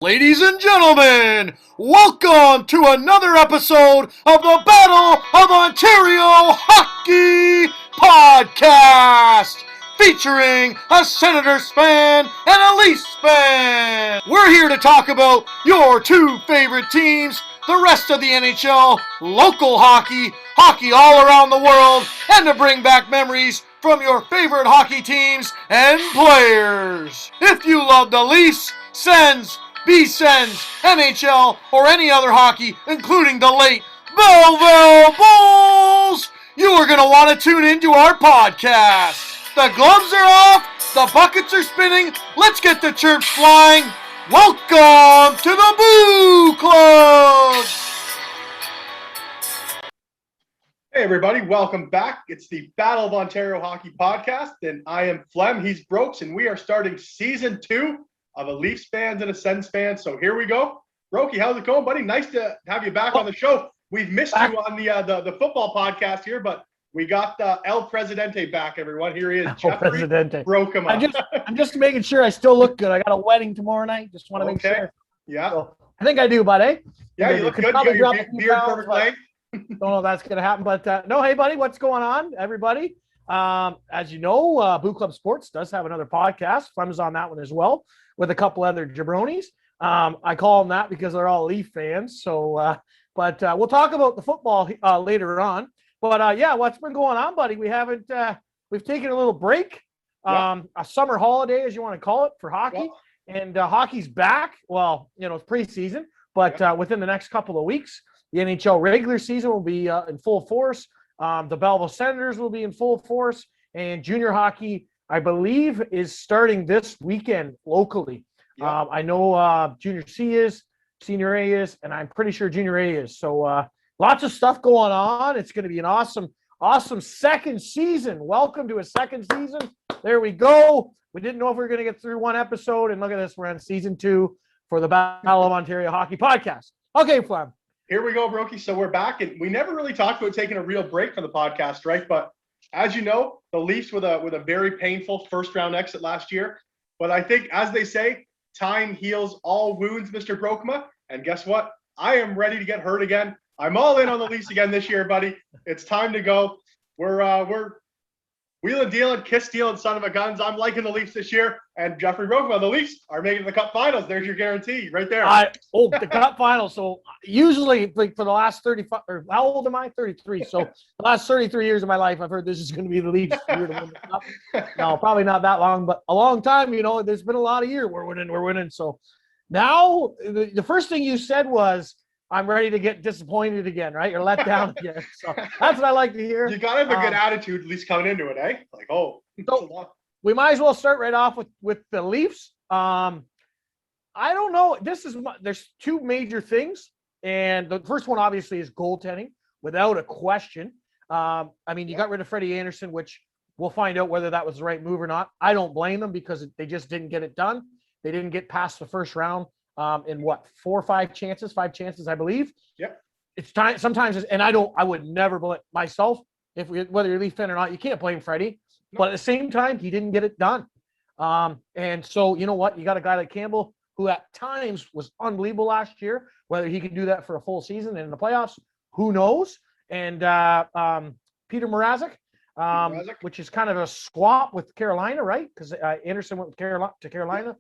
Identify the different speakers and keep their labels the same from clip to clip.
Speaker 1: Ladies and gentlemen, welcome to another episode of the Battle of Ontario Hockey Podcast, featuring a Senators fan and a Leafs fan. We're here to talk about your two favorite teams, the rest of the NHL, local hockey, hockey all around the world, and to bring back memories from your favorite hockey teams and players. If you love the Leafs, Sens, B-Sens, NHL, or any other hockey, including the late Belleville Bulls, you are going to want to tune into our podcast. The gloves are off, the buckets are spinning, let's get the chirps flying. Welcome to the Boo Club!
Speaker 2: Hey everybody, welcome back. It's the Battle of Ontario Hockey Podcast, and I am Flem, he's Brokes, and we are starting Season 2 of a Leafs fans and a Sens fan. So here we go. Brokey, how's it going, buddy? Nice to have you back on the show. We've missed you on the football podcast here, but we got El Presidente back, everyone. Here he is, Jeffrey
Speaker 3: Presidente.
Speaker 2: broke him up.
Speaker 3: I'm just making sure I still look good. I got a wedding tomorrow night. Just want to make sure.
Speaker 2: Yeah.
Speaker 3: So, I think I do, buddy.
Speaker 2: Yeah, you look good. You got your beard perfect length.
Speaker 3: Don't know if that's going to happen, but no, hey, buddy, what's going on, everybody? As you know, Boo Club Sports does have another podcast. Flem's on that one as well, with a couple other jabronis. I call them that because they're all Leaf fans. So, but we'll talk about the football later on. But yeah, what's been going on, buddy? We've taken a little break, a summer holiday, as you want to call it, for hockey. And hockey's back. Well, you know, it's preseason, but within the next couple of weeks, the NHL regular season will be in full force. The Belleville Senators will be in full force, and junior hockey, I believe, is starting this weekend locally. I know Junior C is, Senior A is, and I'm pretty sure Junior A is. So lots of stuff going on. It's going to be an awesome second season. Welcome to a second season. There we go. We didn't know if we were going to get through one episode, and look at this. We're on Season 2 for the Battle of Ontario Hockey Podcast. Okay, Flem.
Speaker 2: Here we go, Brokey. So we're back, and we never really talked about taking a real break from the podcast, right? But as you know, the Leafs with a very painful first-round exit last year. But I think, as they say, time heals all wounds, Mr. Brokema. And guess what? I am ready to get hurt again. I'm all in on the Leafs again this year, buddy. It's time to go. We're wheeling, dealing, kiss dealing, son of a guns. I'm liking the Leafs this year. And Jeffrey Brokema, the Leafs are making the Cup Finals. There's your guarantee right there.
Speaker 3: The Cup Finals. So usually, like, for the last 35, or how old am I? 33. So the last 33 years of my life, I've heard this is going to be the Leafs year to win the Cup. No, probably not that long, but a long time. You know, there's been a lot of years we're winning. So now the first thing you said was, I'm ready to get disappointed again, right? You're let down again. So that's what I like to hear.
Speaker 2: You got to have a good attitude, at least coming into it, eh? Like,
Speaker 3: so we might as well start right off with the Leafs. I don't know. There's two major things. And the first one, obviously, is goaltending, without a question. I mean, you got rid of Freddie Anderson, which we'll find out whether that was the right move or not. I don't blame them because they just didn't get it done. They didn't get past the first round. In what, 4 or 5 chances, I believe.
Speaker 2: Yep.
Speaker 3: It's time sometimes, and I would never blame myself whether you're a Leaf fan or not. You can't blame Freddie, but at the same time, he didn't get it done. And so, you know what? You got a guy like Campbell, who at times was unbelievable last year. Whether he can do that for a full season and in the playoffs, who knows? And Peter Mrazek, which is kind of a swap with Carolina, right? Because Anderson went to Carolina.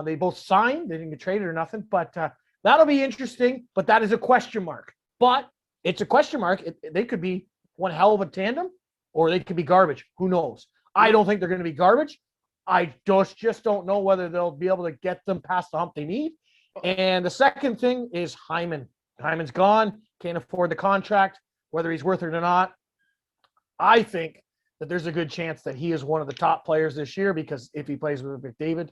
Speaker 3: They both signed. They didn't get traded or nothing. But that'll be interesting. But that is a question mark. But it's a question mark. They could be one hell of a tandem, or they could be garbage. Who knows? I don't think they're going to be garbage. I just don't know whether they'll be able to get them past the hump they need. And the second thing is Hyman. Hyman's gone. Can't afford the contract, whether he's worth it or not. I think that there's a good chance that he is one of the top players this year, because if he plays with McDavid,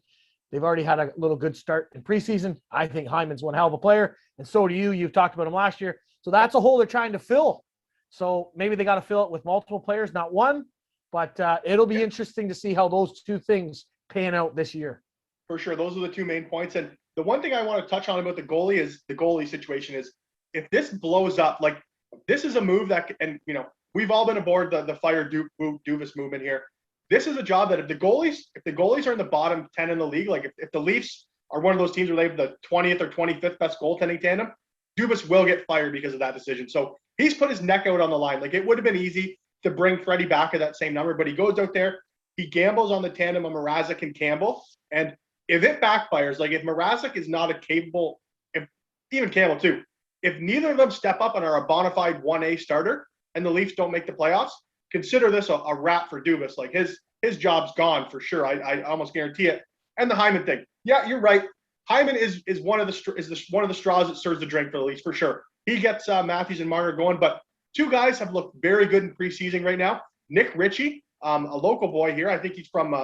Speaker 3: they've already had a little good start in preseason. I think Hyman's one hell of a player, and so do you. You've talked about him last year. So that's a hole they're trying to fill. So maybe they got to fill it with multiple players, not one. But it'll be interesting to see how those two things pan out this year.
Speaker 2: For sure. Those are the two main points. And the one thing I want to touch on about the goalie situation is, if this blows up, like, this is a move that, and, you know, we've all been aboard the fire Duvas movement here. This is a job that if the goalies are in the bottom 10 in the league, like if the Leafs are one of those teams where they have the 20th or 25th best goaltending tandem, Dubas will get fired because of that decision. So he's put his neck out on the line. Like, it would have been easy to bring Freddie back at that same number, but he goes out there, he gambles on the tandem of Mrazek and Campbell. And if it backfires, like if Mrazek is not a capable, if even Campbell too, if neither of them step up and are a bona fide 1A starter and the Leafs don't make the playoffs, consider this a wrap for Dubas. Like his job's gone for sure. I almost guarantee it. And the Hyman thing. Yeah, you're right. Hyman is one of the straws that stirs the drink for the Leafs for sure. He gets Matthews and Marner going, but two guys have looked very good in preseason right now. Nick Richie, a local boy here. I think he's from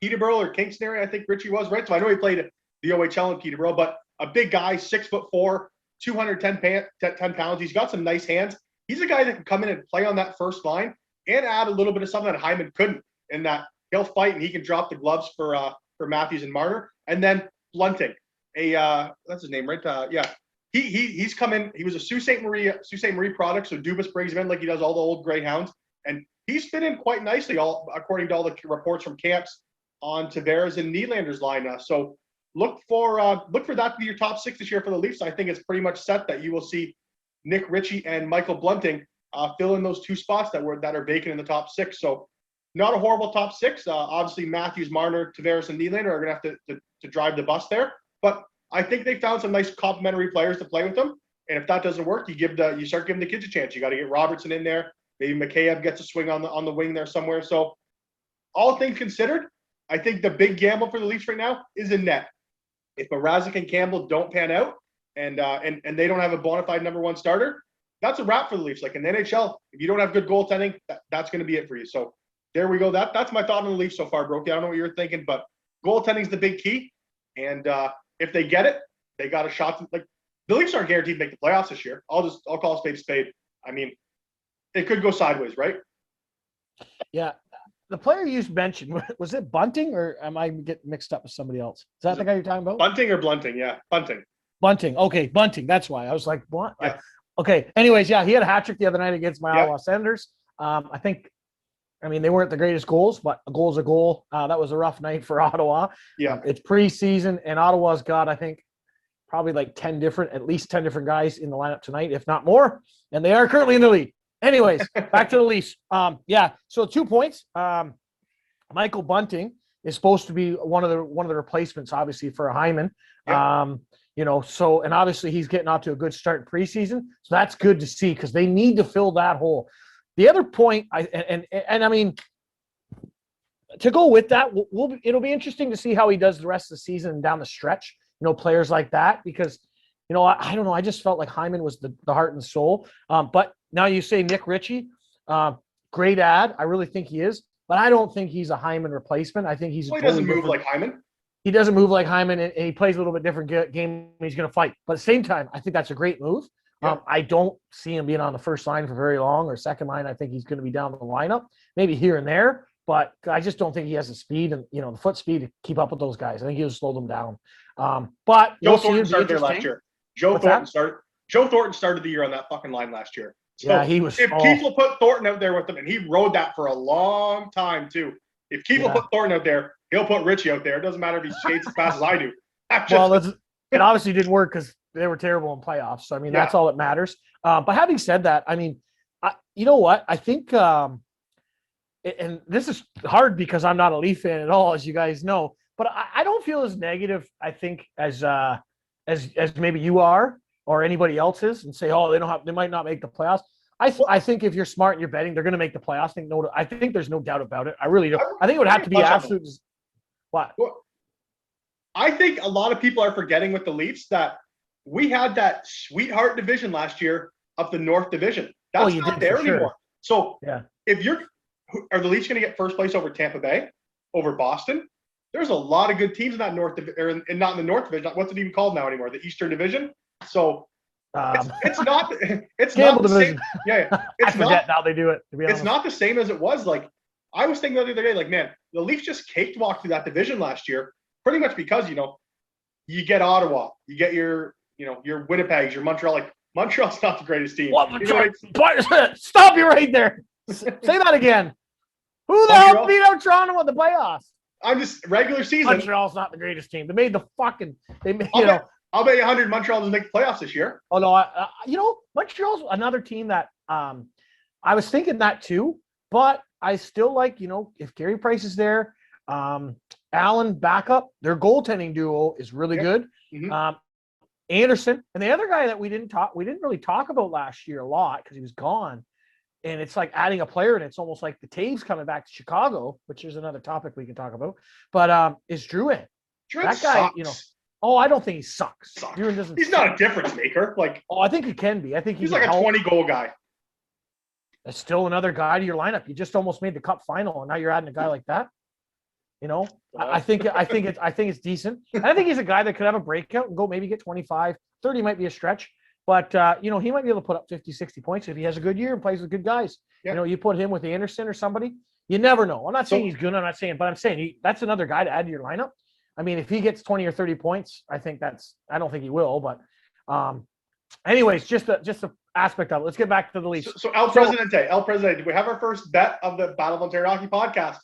Speaker 2: Peterborough or Kingston area. I think Richie was, right? So I know he played the OHL in Peterborough, but a big guy, 6'4", 210 pounds. He's got some nice hands. He's a guy that can come in and play on that first line and add a little bit of something that Hyman couldn't, in that he'll fight and he can drop the gloves for Matthews and Marner. And then Bunting, that's his name, right? He's come in. He was a Sault Ste. Marie product, so Dubas brings him in like he does all the old Greyhounds, and he's fit in quite nicely, all according to all the reports from camps, on Tavares and Nylander's line. So look for that to be your top six this year for the Leafs. I think it's pretty much set that you will see Nick Richie and Michael Bunting fill in those two spots that are vacant in the top six. So not a horrible top six. Obviously, Matthews, Marner, Tavares, and Nylander are going to have to drive the bus there. But I think they found some nice complementary players to play with them. And if that doesn't work, you start giving the kids a chance. You got to get Robertson in there. Maybe Mikheyev gets a swing on the wing there somewhere. So all things considered, I think the big gamble for the Leafs right now is in net. If Mrazek and Campbell don't pan out and they don't have a bona fide number one starter, that's a wrap for the Leafs. Like in the NHL, if you don't have good goaltending, that's going to be it for you. So there we go. That's my thought on the Leafs so far, Brokey. I don't know what you're thinking, but goaltending's the big key. And if they get it, they got a shot. Like, the Leafs aren't guaranteed to make the playoffs this year. I'll call a spade a spade. I mean, it could go sideways, right?
Speaker 3: Yeah. The player you mentioned, was it Bunting, or am I getting mixed up with somebody else? Is that the guy you're talking about?
Speaker 2: Bunting or Blunting? Yeah, Bunting.
Speaker 3: Bunting. Okay, Bunting. That's why I was like, what?
Speaker 2: Yeah.
Speaker 3: Okay. Anyways, yeah, he had a hat trick the other night against my Ottawa Senators. I mean, they weren't the greatest goals, but a goal's a goal. That was a rough night for Ottawa.
Speaker 2: Yeah.
Speaker 3: It's preseason, and Ottawa's got, I think, probably like at least 10 different guys in the lineup tonight, if not more. And they are currently in the lead. Anyways, back to the Leafs. So 2 points. Michael Bunting is supposed to be one of the replacements, obviously, for Hyman.
Speaker 2: Yeah.
Speaker 3: And obviously he's getting off to a good start in preseason. So that's good to see, because they need to fill that hole. The other point, I mean, to go with that, it'll be interesting to see how he does the rest of the season and down the stretch. Players like that, because I don't know. I just felt like Hyman was the heart and soul. But now you say Nick Richie, great ad. I really think he is, but I don't think he's a Hyman replacement. I think he's.
Speaker 2: Well, he doesn't move like Hyman.
Speaker 3: He doesn't move like Hyman, and he plays a little bit different game. He's going to fight, but at the same time, I think that's a great move. Yeah. I don't see him being on the first line for very long, or second line. I think he's going to be down the lineup, maybe here and there, but I just don't think he has the speed and the foot speed to keep up with those guys. I think he'll slow them down. But
Speaker 2: Joe Thornton started there last year. Joe Thornton started the year on that fucking line last year. So
Speaker 3: yeah, he was.
Speaker 2: If Keith will put Thornton out there with them, and he rode that for a long time too. If Keith will put Thornton out there, he'll put Richie out there. It doesn't matter if he skates as fast as I do.
Speaker 3: It obviously didn't work because they were terrible in playoffs. So I mean, that's all that matters. But having said that, I mean, you know what? I think, and this is hard because I'm not a Leaf fan at all, as you guys know. But I don't feel as negative, I think, as maybe you are or anybody else is, and say, they might not make the playoffs. I think if you're smart and you're betting, they're going to make the playoffs. I think there's no doubt about it. I really do. I think it would have to be absolute. What?
Speaker 2: Well, I think a lot of people are forgetting with the Leafs that we had that sweetheart division last year of the North Division. That's not there anymore. So are the Leafs going to get first place over Tampa Bay, over Boston? There's a lot of good teams in that North, or not in the North Division. What's it even called now anymore? The Eastern Division. So it's not the same. Yeah,
Speaker 3: I forget how they do it. To be honest,
Speaker 2: it's not the same as it was. Like, I was thinking the other day, like, man, the Leafs just cakewalked through that division last year, pretty much because you get Ottawa, you get your Winnipegs, your Montreal. Like, Montreal's not the greatest team.
Speaker 3: Stop you right there. Say that again. Who the hell beat out Toronto in the playoffs?
Speaker 2: I'm just regular season.
Speaker 3: Montreal's not the greatest team. They made the fucking.
Speaker 2: I'll bet you 100 Montreal doesn't make the playoffs this year.
Speaker 3: Oh no, Montreal's another team that I was thinking that too, but I still like, if Gary Price is there, Allen backup, their goaltending duo is really good.
Speaker 2: Mm-hmm.
Speaker 3: Anderson and the other guy that we didn't really talk about last year a lot because he was gone. And it's like adding a player, and it's almost like the Taves coming back to Chicago, which is another topic we can talk about. But is Drouin.
Speaker 2: That guy,
Speaker 3: sucks. I don't think he sucks.
Speaker 2: He's not a difference maker.
Speaker 3: I think he can be. I think
Speaker 2: he's like a 20-goal guy.
Speaker 3: That's still another guy to your lineup. You just almost made the Cup final, and now you're adding a guy like that. I think it's decent. And I think he's a guy that could have a breakout and go maybe get 25, 30 might be a stretch. But, he might be able to put up 50, 60 points if he has a good year and plays with good guys. Yeah. You put him with Anderson or somebody, you never know. I'm not saying he's good. But I'm saying that's another guy to add to your lineup. I mean, if he gets 20 or 30 points, I don't think he will. But anyways, just the aspect of it. Let's get back to the Leafs.
Speaker 2: So El Presidente, we have our first bet of the Battle of Ontario Hockey podcast.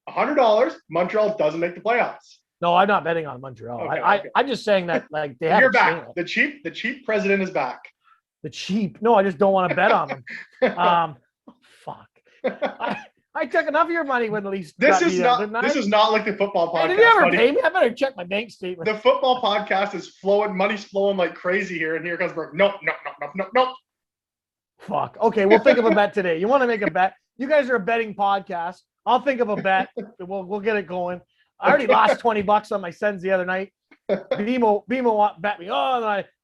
Speaker 2: $100, Montreal doesn't make the playoffs.
Speaker 3: No, I'm not betting on Montreal.
Speaker 2: Okay.
Speaker 3: I'm just saying that they have.
Speaker 2: You're back. The cheap president is back.
Speaker 3: The cheap? No, I just don't want to bet on them. Fuck. I took enough of your money when the Leafs.
Speaker 2: This is not like the football podcast.
Speaker 3: Hey, did you ever pay me? I better check my bank statement.
Speaker 2: The football podcast is flowing. Money's flowing like crazy here, and here comes Brooke. Nope.
Speaker 3: Fuck. Okay, we'll think of a bet today. You want to make a bet? You guys are a betting podcast. I'll think of a bet. We'll get it going. I already lost $20 on my Sens the other night. BMO bet me.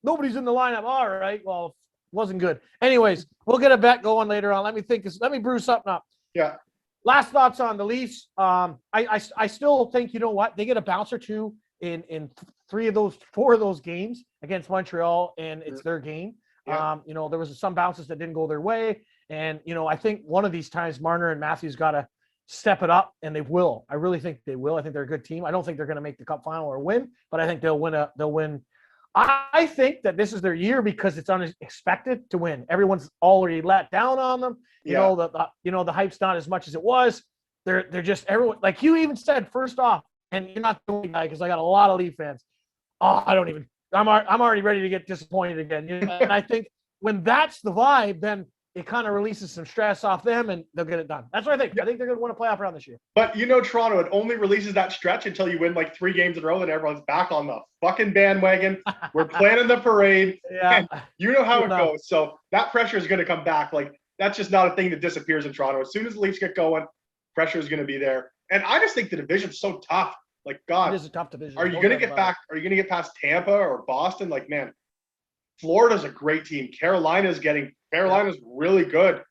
Speaker 3: Nobody's in the lineup. All right. Well, wasn't good. Anyways, we'll get a bet going later on. Let me brew something up.
Speaker 2: Yeah.
Speaker 3: Last thoughts on the Leafs. I still think, you know what? They get a bounce or two in 4 of those games against Montreal, and it's their game. Yeah. There was some bounces that didn't go their way. And, I think one of these times Marner and Matthews got to step it up, and they will. I really think they will. I think they're a good team. I don't think they're going to make the Cup final or win, but I think they'll win. I think that this is their year because it's unexpected to win. Everyone's already let down on them. The hype's not as much as it was. They're just everyone. Like you even said, first off, and you're not the only guy because I got a lot of Leaf fans. I'm already ready to get disappointed again. And I think when that's the vibe, then it kind of releases some stress off them, and they'll get it done. That's what I think. Yeah. I think they're going to win a playoff round this year.
Speaker 2: But Toronto, it only releases that stretch until you win like 3 games in a row, and everyone's back on the fucking bandwagon. We're planning the parade.
Speaker 3: Yeah.
Speaker 2: You know how it goes. So that pressure is going to come back. Like that's just not a thing that disappears in Toronto. As soon as the Leafs get going, pressure is going to be there. And I just think the division's so tough. Like God,
Speaker 3: it is a tough division.
Speaker 2: Are you going to get back? Are you going to get past Tampa or Boston? Like man, Florida's a great team. Carolina's really good.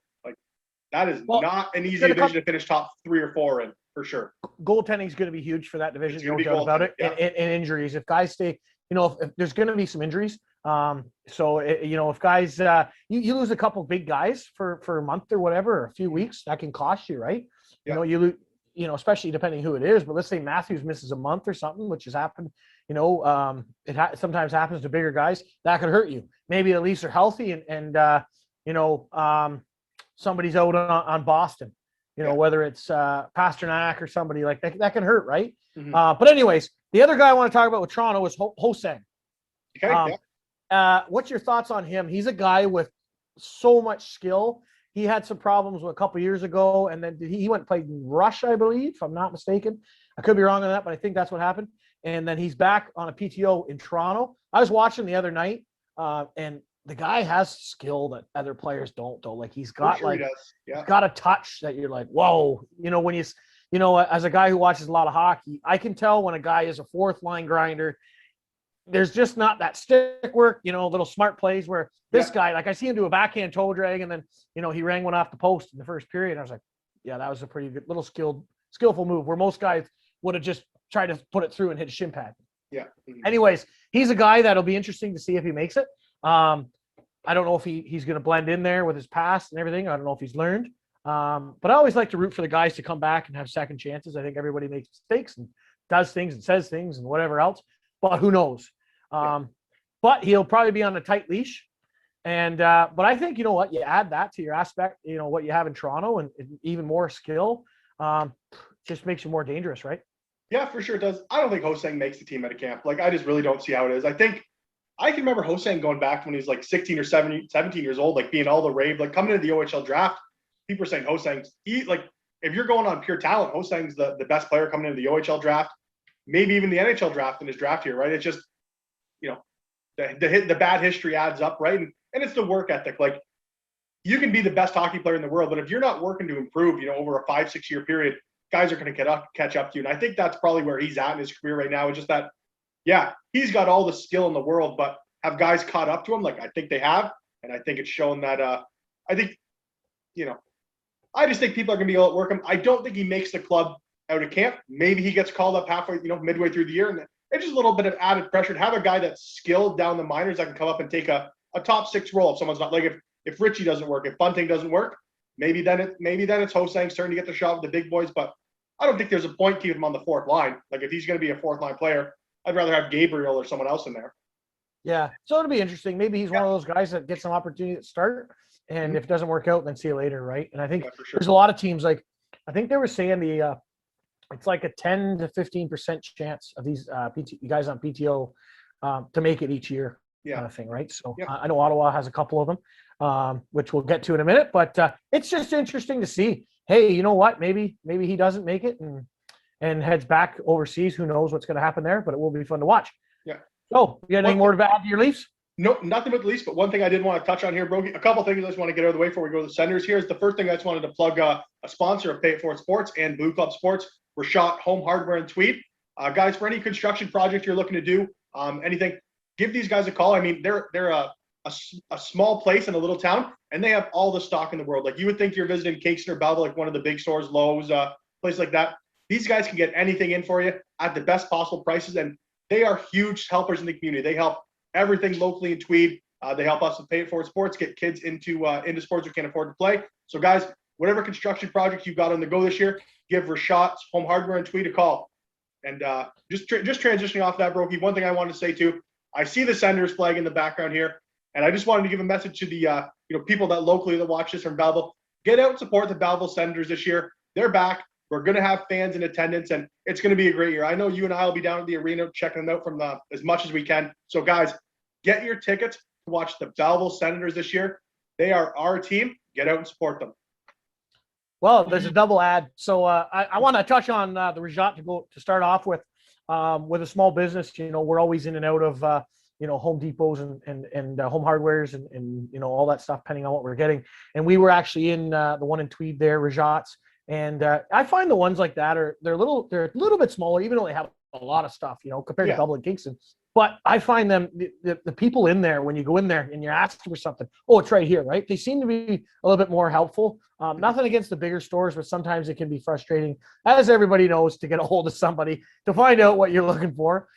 Speaker 2: That is not an easy division to finish top 3 or 4 in, for sure.
Speaker 3: Goaltending is going to be huge for that division. No doubt about it. Yeah. And injuries. If guys stay, if there's going to be some injuries. If guys, you lose a couple big guys for a month or whatever, or a few weeks, that can cost you, right? Yeah. Especially depending who it is. But let's say Matthews misses a month or something, which has happened. Sometimes happens to bigger guys. That could hurt you. Maybe the Leafs are healthy and somebody's out on Boston, whether it's Pasternak or somebody like that can hurt, right? Mm-hmm. But anyways, the other guy I want to talk about with Toronto is Hosang.
Speaker 2: Okay.
Speaker 3: What's your thoughts on him? He's a guy with so much skill. He had some problems a couple years ago, and then he went and played in Russia, I believe, if I'm not mistaken. I could be wrong on that, but I think that's what happened. And then he's back on a PTO in Toronto. I was watching the other night, and the guy has skill that other players don't, though. Like he's got he's got a touch that you're like, whoa. When as a guy who watches a lot of hockey, I can tell when a guy is a 4th line grinder. There's just not that stick work, little smart plays where this guy, like I see him do a backhand toe drag, and then he rang one off the post in the first period. I was like, yeah, that was a pretty good little skillful move where most guys would have just tried to put it through and hit a shin pad.
Speaker 2: Yeah.
Speaker 3: Anyways, he's a guy that'll be interesting to see if he makes it. I don't know if he's going to blend in there with his past and everything. I don't know if he's learned. But I always like to root for the guys to come back and have second chances. I think everybody makes mistakes and does things and says things and whatever else. But who knows? But he'll probably be on a tight leash. And but I think, you add that to your aspect, what you have in Toronto and even more skill, just makes you more dangerous, right?
Speaker 2: Yeah, for sure it does. I don't think Hosang makes the team at a camp. Like, I just really don't see how it is. I think I can remember Hosang going back when he was like 16 or 17 years old, like being all the rave, like coming into the OHL draft. People are saying Hosang's like, if you're going on pure talent, Hosang's the best player coming into the OHL draft, maybe even the NHL draft in his draft here, right? It's just, the bad history adds up, right? And it's the work ethic. Like, you can be the best hockey player in the world, but if you're not working to improve, over a 5-6 year period, guys are going to catch up to you. And I think that's probably where he's at in his career right now. It's just that, yeah, he's got all the skill in the world, but have guys caught up to him? Like, I think they have. And I think it's shown that, I think, I just think people are going to be able to work him. I don't think he makes the club out of camp. Maybe he gets called up halfway, midway through the year. And it's just a little bit of added pressure to have a guy that's skilled down the minors that can come up and take a top 6 role if someone's not, like, if Richie doesn't work, if Bunting doesn't work, maybe then it's Hosang starting to get the shot with the big boys. But I don't think there's a point keeping him on the 4th line. Like, if he's going to be a 4th line player, I'd rather have Gabriel or someone else in there.
Speaker 3: Yeah, so it'll be interesting. Maybe he's one of those guys that gets some opportunity to start, and if it doesn't work out, then see you later, right? And I think there's a lot of teams, like, I think they were saying it's like a 10 to 15% chance of these guys on PTO to make it each year, kind of thing, right? So I know Ottawa has a couple of them, which we'll get to in a minute, but it's just interesting to see. Hey, you know what? Maybe he doesn't make it and heads back overseas. Who knows what's going to happen there? But it will be fun to watch.
Speaker 2: Yeah.
Speaker 3: So, you got anything more to add to your Leafs?
Speaker 2: No, nothing but the Leafs. But one thing I did want to touch on here, Brody, a couple things I just want to get out of the way before we go to the Senators. Here is the first thing I just wanted to plug a sponsor of Pay It Forward Sports and Blue Club Sports, Rashot Home Hardware and Tweed. Guys, for any construction project you're looking to do, anything, give these guys a call. I mean, they're a small place in a little town, and they have all the stock in the world. Like, you would think you're visiting Kingston or Belleville, like one of the big stores, Lowe's, place like that. These guys can get anything in for you at the best possible prices, and they are huge helpers in the community. They help everything locally in Tweed. They help us with Pay It Forward Sports, get kids into sports we can't afford to play. So, guys, whatever construction project you've got on the go this year, give Rashot's Home Hardware and Tweed a call. And just transitioning off that, Brokey, one thing I wanted to say too, I see the Senators flag in the background here, and I just wanted to give a message to the people that locally that watch this from Belleville. Get out and support the Belleville Senators this year. They're back. We're going to have fans in attendance, and it's going to be a great year. I know you and I will be down at the arena checking them out from as much as we can. So, guys, get your tickets to watch the Belleville Senators this year. They are our team. Get out and support them.
Speaker 3: Well, there's a double ad. So I want to touch on the Rajat to start off with a small business. We're always in and out of Home Depots and home hardwares and all that stuff, depending on what we're getting. And we were actually in the one in Tweed there, Rajat's. And I find the ones like that they're a little bit smaller, even though they have a lot of stuff, compared to Dublin Kingston. But I find them, the people in there, when you go in there and you're asking for something, oh, it's right here, right? They seem to be a little bit more helpful. Nothing against the bigger stores, but sometimes it can be frustrating, as everybody knows, to get a hold of somebody to find out what you're looking for.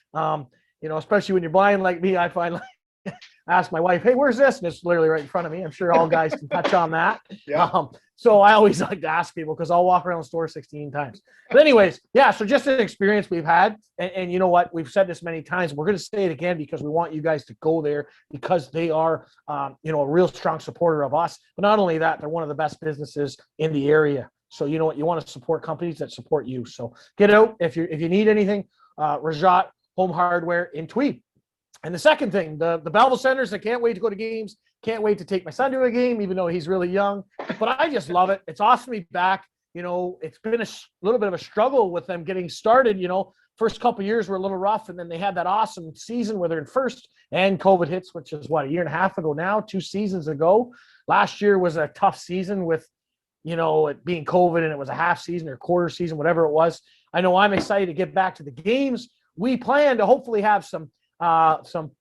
Speaker 3: Especially when you're blind like me, I find I ask my wife, hey, where's this? And it's literally right in front of me. I'm sure all guys can touch on that.
Speaker 2: Yeah.
Speaker 3: So I always like to ask people because I'll walk around the store 16 times. But anyways, yeah, so just an experience we've had. And you know what? We've said this many times. We're going to say it again because we want you guys to go there because they are, a real strong supporter of us. But not only that, they're one of the best businesses in the area. So you know what? You want to support companies that support you. So get out if you need anything. Rajat Home Hardware in Tweed. And the second thing, the Belleville Senators, I can't wait to go to games. Can't wait to take my son to a game, even though he's really young. But I just love it. It's awesome to be back. It's been a little bit of a struggle with them getting started. First couple of years were a little rough, and then they had that awesome season where they're in first, and COVID hits, which is a year and a half ago now, 2 seasons ago. Last year was a tough season with, it being COVID, and it was a half season or quarter season, whatever it was. I know I'm excited to get back to the games. We plan to hopefully have some Belleville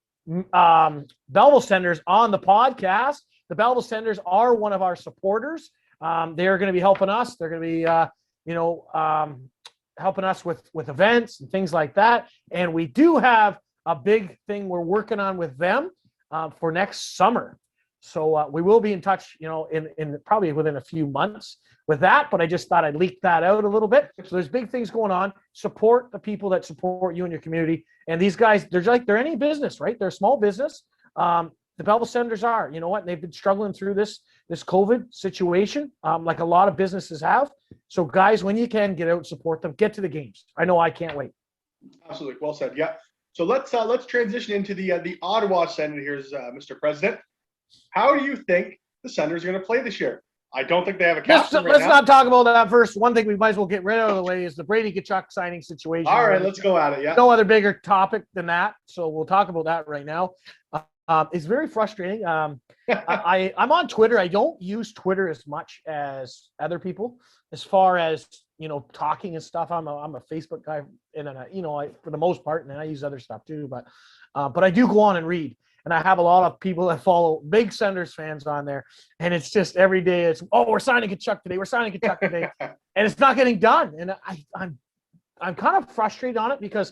Speaker 3: Senators on the podcast. The Belleville Senators are one of our supporters. They're going to be helping us. They're going to be, helping us with events and things like that. And we do have a big thing we're working on with them for next summer. So we will be in touch, in probably within a few months with that. But I just thought I'd leak that out a little bit. So there's big things going on. Support the people that support you and your community. And these guys, they're any business, right? They're a small business. The Belleville Senators are. You know what? They've been struggling through this COVID situation, like a lot of businesses have. So guys, when you can, get out and support them. Get to the games. I know I can't wait.
Speaker 2: Absolutely. Well said. Yeah. So let's transition into the Ottawa Senators, Mr. President. How do you think the Senators are going to play this year? I don't think they have a captain right
Speaker 3: Let's
Speaker 2: now.
Speaker 3: not talk about that first. One thing we might as well get rid of the way is the Brady Tkachuk signing situation.
Speaker 2: All right, let's go at it. Yeah.
Speaker 3: No other bigger topic than that, so we'll talk about that right now. It's very frustrating. I'm on Twitter. I don't use Twitter as much as other people, as far as talking and stuff. I'm a Facebook guy, and then for the most part, and then I use other stuff too. But I do go on and read. And I have a lot of people that follow big Senators fans on there. And it's just every day it's, we're signing Tkachuk today. We're signing Tkachuk today. And it's not getting done. And I'm kind of frustrated on it because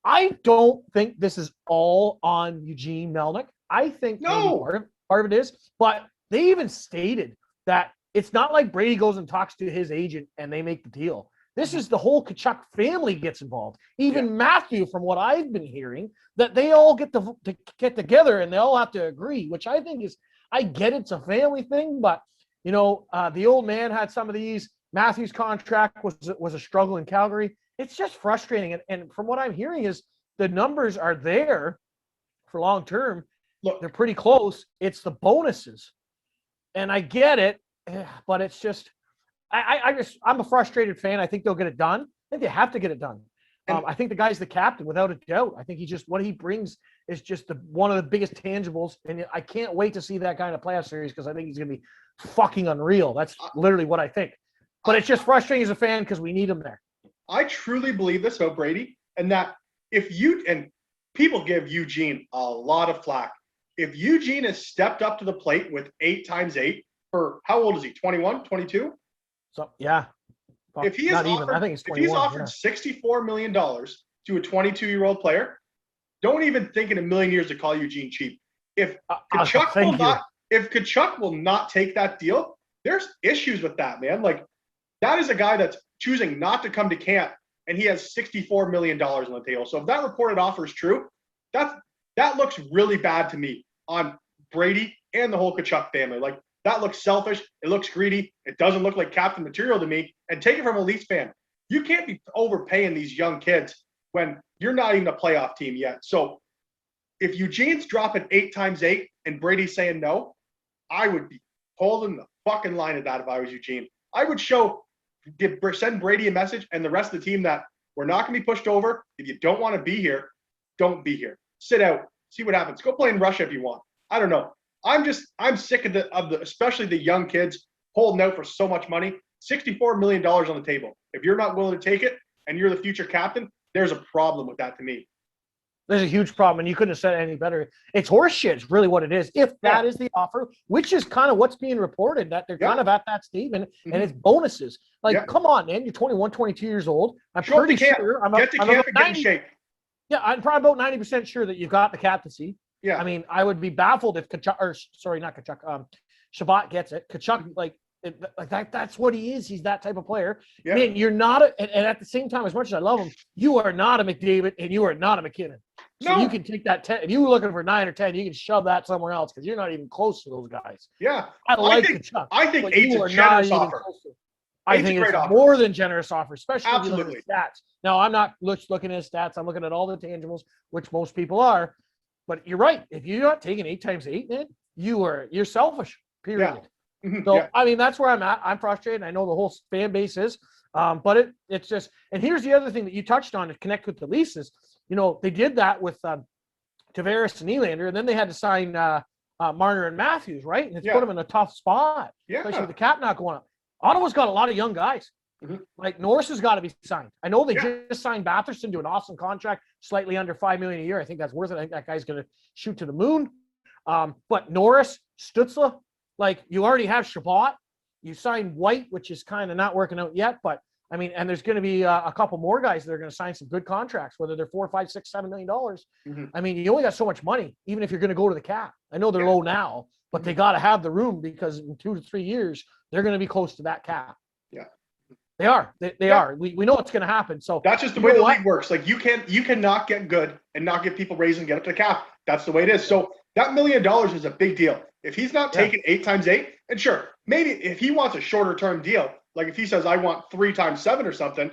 Speaker 3: I don't think this is all on Eugene Melnyk. I think maybe part of it is. But they even stated that it's not like Brady goes and talks to his agent and they make the deal. This is the whole Tkachuk family gets involved. Even Matthew, from what I've been hearing, that they all get to get together and they all have to agree, which I think is, I get it's a family thing, but the old man had some of these. Matthew's contract was a struggle in Calgary. It's just frustrating. And from what I'm hearing is the numbers are there for long term. Look, they're pretty close. It's the bonuses. And I get it, but it's just, I'm a frustrated fan. I think they'll get it done. I think they have to get it done. I think the guy's the captain without a doubt. I think what he brings is just one of the biggest tangibles. And I can't wait to see that guy in a playoff series because I think he's going to be fucking unreal. That's literally what I think. But it's just frustrating as a fan because we need him there.
Speaker 2: I truly believe this about Brady, and that and people give Eugene a lot of flack. If Eugene has stepped up to the plate with 8x8 for, how old is he? 21, 22?
Speaker 3: So, yeah.
Speaker 2: If he is offered,
Speaker 3: I think it's 21,
Speaker 2: if he's offered $64 million to a 22-year-old player, don't even think in a million years to call Eugene cheap. If Tkachuk will not take that deal, there's issues with that, man. Like, that is a guy that's choosing not to come to camp, and he has $64 million on the table. So if that reported offer is true, that looks really bad to me on Brady and the whole Tkachuk family. Like, that looks selfish. It looks greedy. It doesn't look like captain material to me. And take it from a Leafs fan. You can't be overpaying these young kids when you're not even a playoff team yet. So if Eugene's dropping 8x8 and Brady's saying no, I would be holding the fucking line of that if I was Eugene. I would send Brady a message and the rest of the team that we're not going to be pushed over. If you don't want to be here, don't be here. Sit out. See what happens. Go play in Russia if you want. I don't know. I'm sick of the especially the young kids holding out for so much money. $64 million on the table. If you're not willing to take it and you're the future captain, there's a problem with that to me.
Speaker 3: There's a huge problem, and you couldn't have said it any better. It's horseshit is really what it is. If that is the offer, which is kind of what's being reported, that they're kind of at that statement, and it's bonuses. Like, come on, man. You're 21, 22 years old. I'm pretty sure.
Speaker 2: Get to camp and get in shape.
Speaker 3: Yeah, I'm probably about 90% sure that you've got the captaincy.
Speaker 2: Yeah.
Speaker 3: I mean, I would be baffled if Shabbat gets it. Tkachuk, that's what he is. He's that type of player. Yeah. Man, you're not and at the same time, as much as I love him, you are not a McDavid and you are not a McKinnon. So you can take that 10. If you're looking for 9 or 10, you can shove that somewhere else because you're not even close to those guys.
Speaker 2: Yeah.
Speaker 3: I think Tkachuk.
Speaker 2: I think 8's a generous offer.
Speaker 3: I think it's a more than generous offer, especially if you look at stats. Now, I'm not looking at stats. I'm looking at all the tangibles, which most people are. But you're right. If you're not taking 8x8, man, you're selfish. Period. Yeah. So I mean, that's where I'm at. I'm frustrated. I know the whole fan base is, but it's just. And here's the other thing that you touched on to connect with the Leafs is, they did that with Tavares and Nylander, and then they had to sign Marner and Matthews, right? And it's put them in a tough spot, especially with the cap not going up. Ottawa's got a lot of young guys. Like Norris has got to be signed. I know they just signed Batherson to an awesome contract, slightly under $5 million a year. I think that's worth it. I think that guy's going to shoot to the moon. But Norris, Stützle, like you already have Shabbat. You signed White, which is kind of not working out yet. But I mean, and there's going to be a couple more guys that are going to sign some good contracts, whether they're $4, $5, $6, $7 million. I mean, you only got so much money, even if you're going to go to the cap. I know they're low now, but they got to have the room because in 2 to 3 years, they're going to be close to that cap.
Speaker 2: Yeah.
Speaker 3: They are. They are. We know what's going to happen. So
Speaker 2: that's just the way the league works. Like you cannot get good and not get people raised and get up to the cap. That's the way it is. So that $1 million is a big deal. If he's not taking 8x8, and sure, maybe if he wants a shorter term deal, like if he says I want 3x7 or something,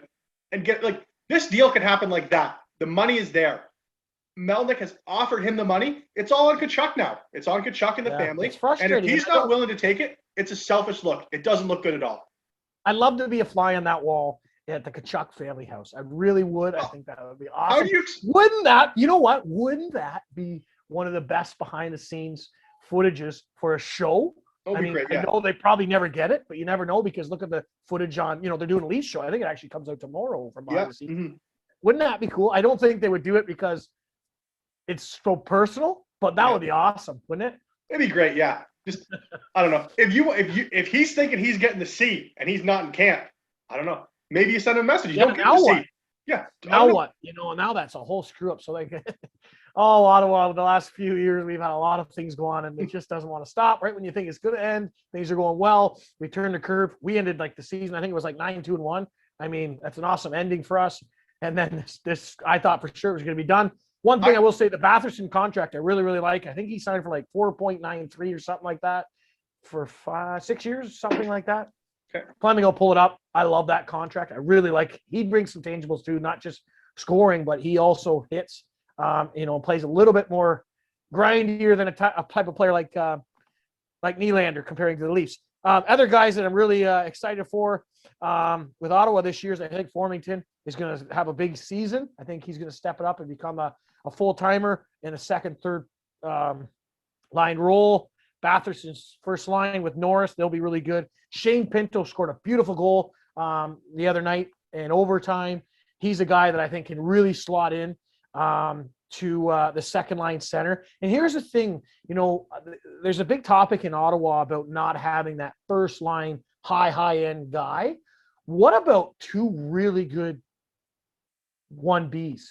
Speaker 2: and get like this deal could happen like that. The money is there. Melnick has offered him the money. It's all on Tkachuk now. It's on Tkachuk and the family.
Speaker 3: It's frustrating.
Speaker 2: And if he's not willing to take it, it's a selfish look. It doesn't look good at all.
Speaker 3: I'd love to be a fly on that wall at the Tkachuk family house. I really would. I think that would be awesome.
Speaker 2: How do you?
Speaker 3: Wouldn't that? You know what? Wouldn't that be one of the best behind the scenes footages for a show?
Speaker 2: That'd be great. Yeah.
Speaker 3: I know they probably never get it, but you never know because look at the footage on. They're doing a Leafs show. I think it actually comes out tomorrow from behind the scenes.
Speaker 2: Mm-hmm.
Speaker 3: Wouldn't that be cool? I don't think they would do it because it's so personal, but that would be awesome, wouldn't it?
Speaker 2: It'd be great. Yeah. Just I don't know if he's thinking he's getting the C and he's not in camp. I don't know. Maybe you send him a message. You don't get the C. Yeah.
Speaker 3: Now what? Now that's a whole screw up. So Ottawa, the last few years, we've had a lot of things go on and it just doesn't want to stop. Right when you think it's going to end, things are going well. We turned the curve. We ended like the season. I think it was like 9-2-1. I mean, that's an awesome ending for us. And then this I thought for sure it was going to be done. One thing I will say, the Batherson contract, I really, really like. I think he signed for like 4.93 or something like that for 6 years, something like that.
Speaker 2: Okay.
Speaker 3: Finally, go pull it up. I love that contract. I really like. He brings some tangibles too, not just scoring, but he also hits. Plays a little bit more grindier than a type of player like Nylander comparing to the Leafs. Other guys that I'm really excited for with Ottawa this year is I think Formington is going to have a big season. I think he's going to step it up and become a full-timer in a second, third line role. Batherson's first line with Norris, they'll be really good. Shane Pinto scored a beautiful goal the other night in overtime. He's a guy that I think can really slot in to the second line center. And here's the thing, there's a big topic in Ottawa about not having that first line high-end guy. What about two really good 1Bs?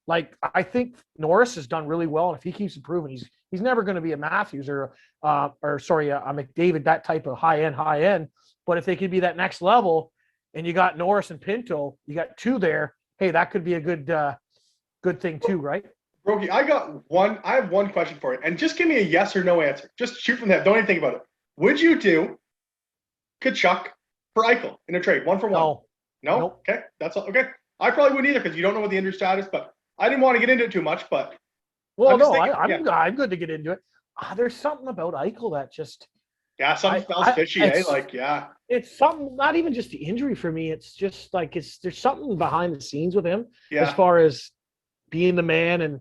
Speaker 3: Like, I think Norris has done really well, and if he keeps improving, he's never going to be a Matthews or a McDavid, that type of high end. But if they could be that next level, and you got Norris and Pinto, you got two there. Hey, that could be a good thing too, right?
Speaker 2: Rogie, I have one question for you, and just give me a yes or no answer. Just shoot from that. Don't even think about it. Would you do Tkachuk for Eichel in a trade, 1-for-1?
Speaker 3: No.
Speaker 2: Nope. Okay, that's all. Okay, I probably wouldn't either because you don't know what the injury status. But I didn't want to get into it too much. But
Speaker 3: I'm good to get into it. There's something about Eichel that just
Speaker 2: something smells fishy.
Speaker 3: It's something. Not even just the injury for me. It's just like there's something behind the scenes with him as far as being the man, and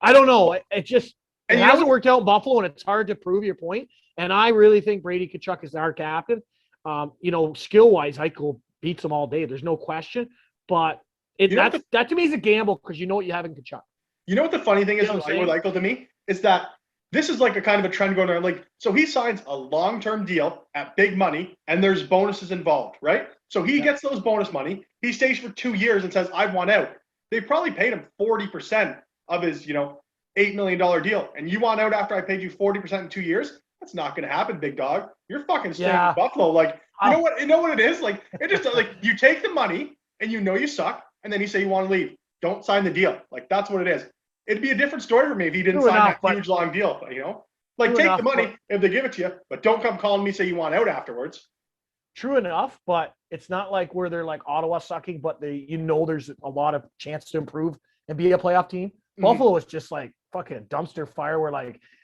Speaker 3: I don't know. It hasn't worked out in Buffalo, and it's hard to prove your point. And I really think Brady Tkachuk is our captain. Skill-wise, Eichel beats him all day. There's no question. But that to me is a gamble because you know what you have in Tkachuk.
Speaker 2: You know what the funny thing is with Eichel to me is that this is like a kind of a trend going on. Like, so he signs a long-term deal at big money, and there's bonuses involved, right? So he gets those bonus money. He stays for 2 years and says, "I want out." They probably paid him 40% of his, $8 million deal, and you want out after I paid you 40% in 2 years? That's not going to happen, big dog. You're fucking staying in Buffalo. Like, you know what it is? Like, it just like you take the money and you suck, and then you say you want to leave. Don't sign the deal. Like, that's what it is. It'd be a different story for me if he didn't sign that huge long deal. Like, take the money if they give it to you, but don't come calling me say you want out afterwards.
Speaker 3: True enough, but it's not like where they're like Ottawa sucking, but there's a lot of chance to improve and be a playoff team. Mm-hmm. Buffalo is just like fucking dumpster fire where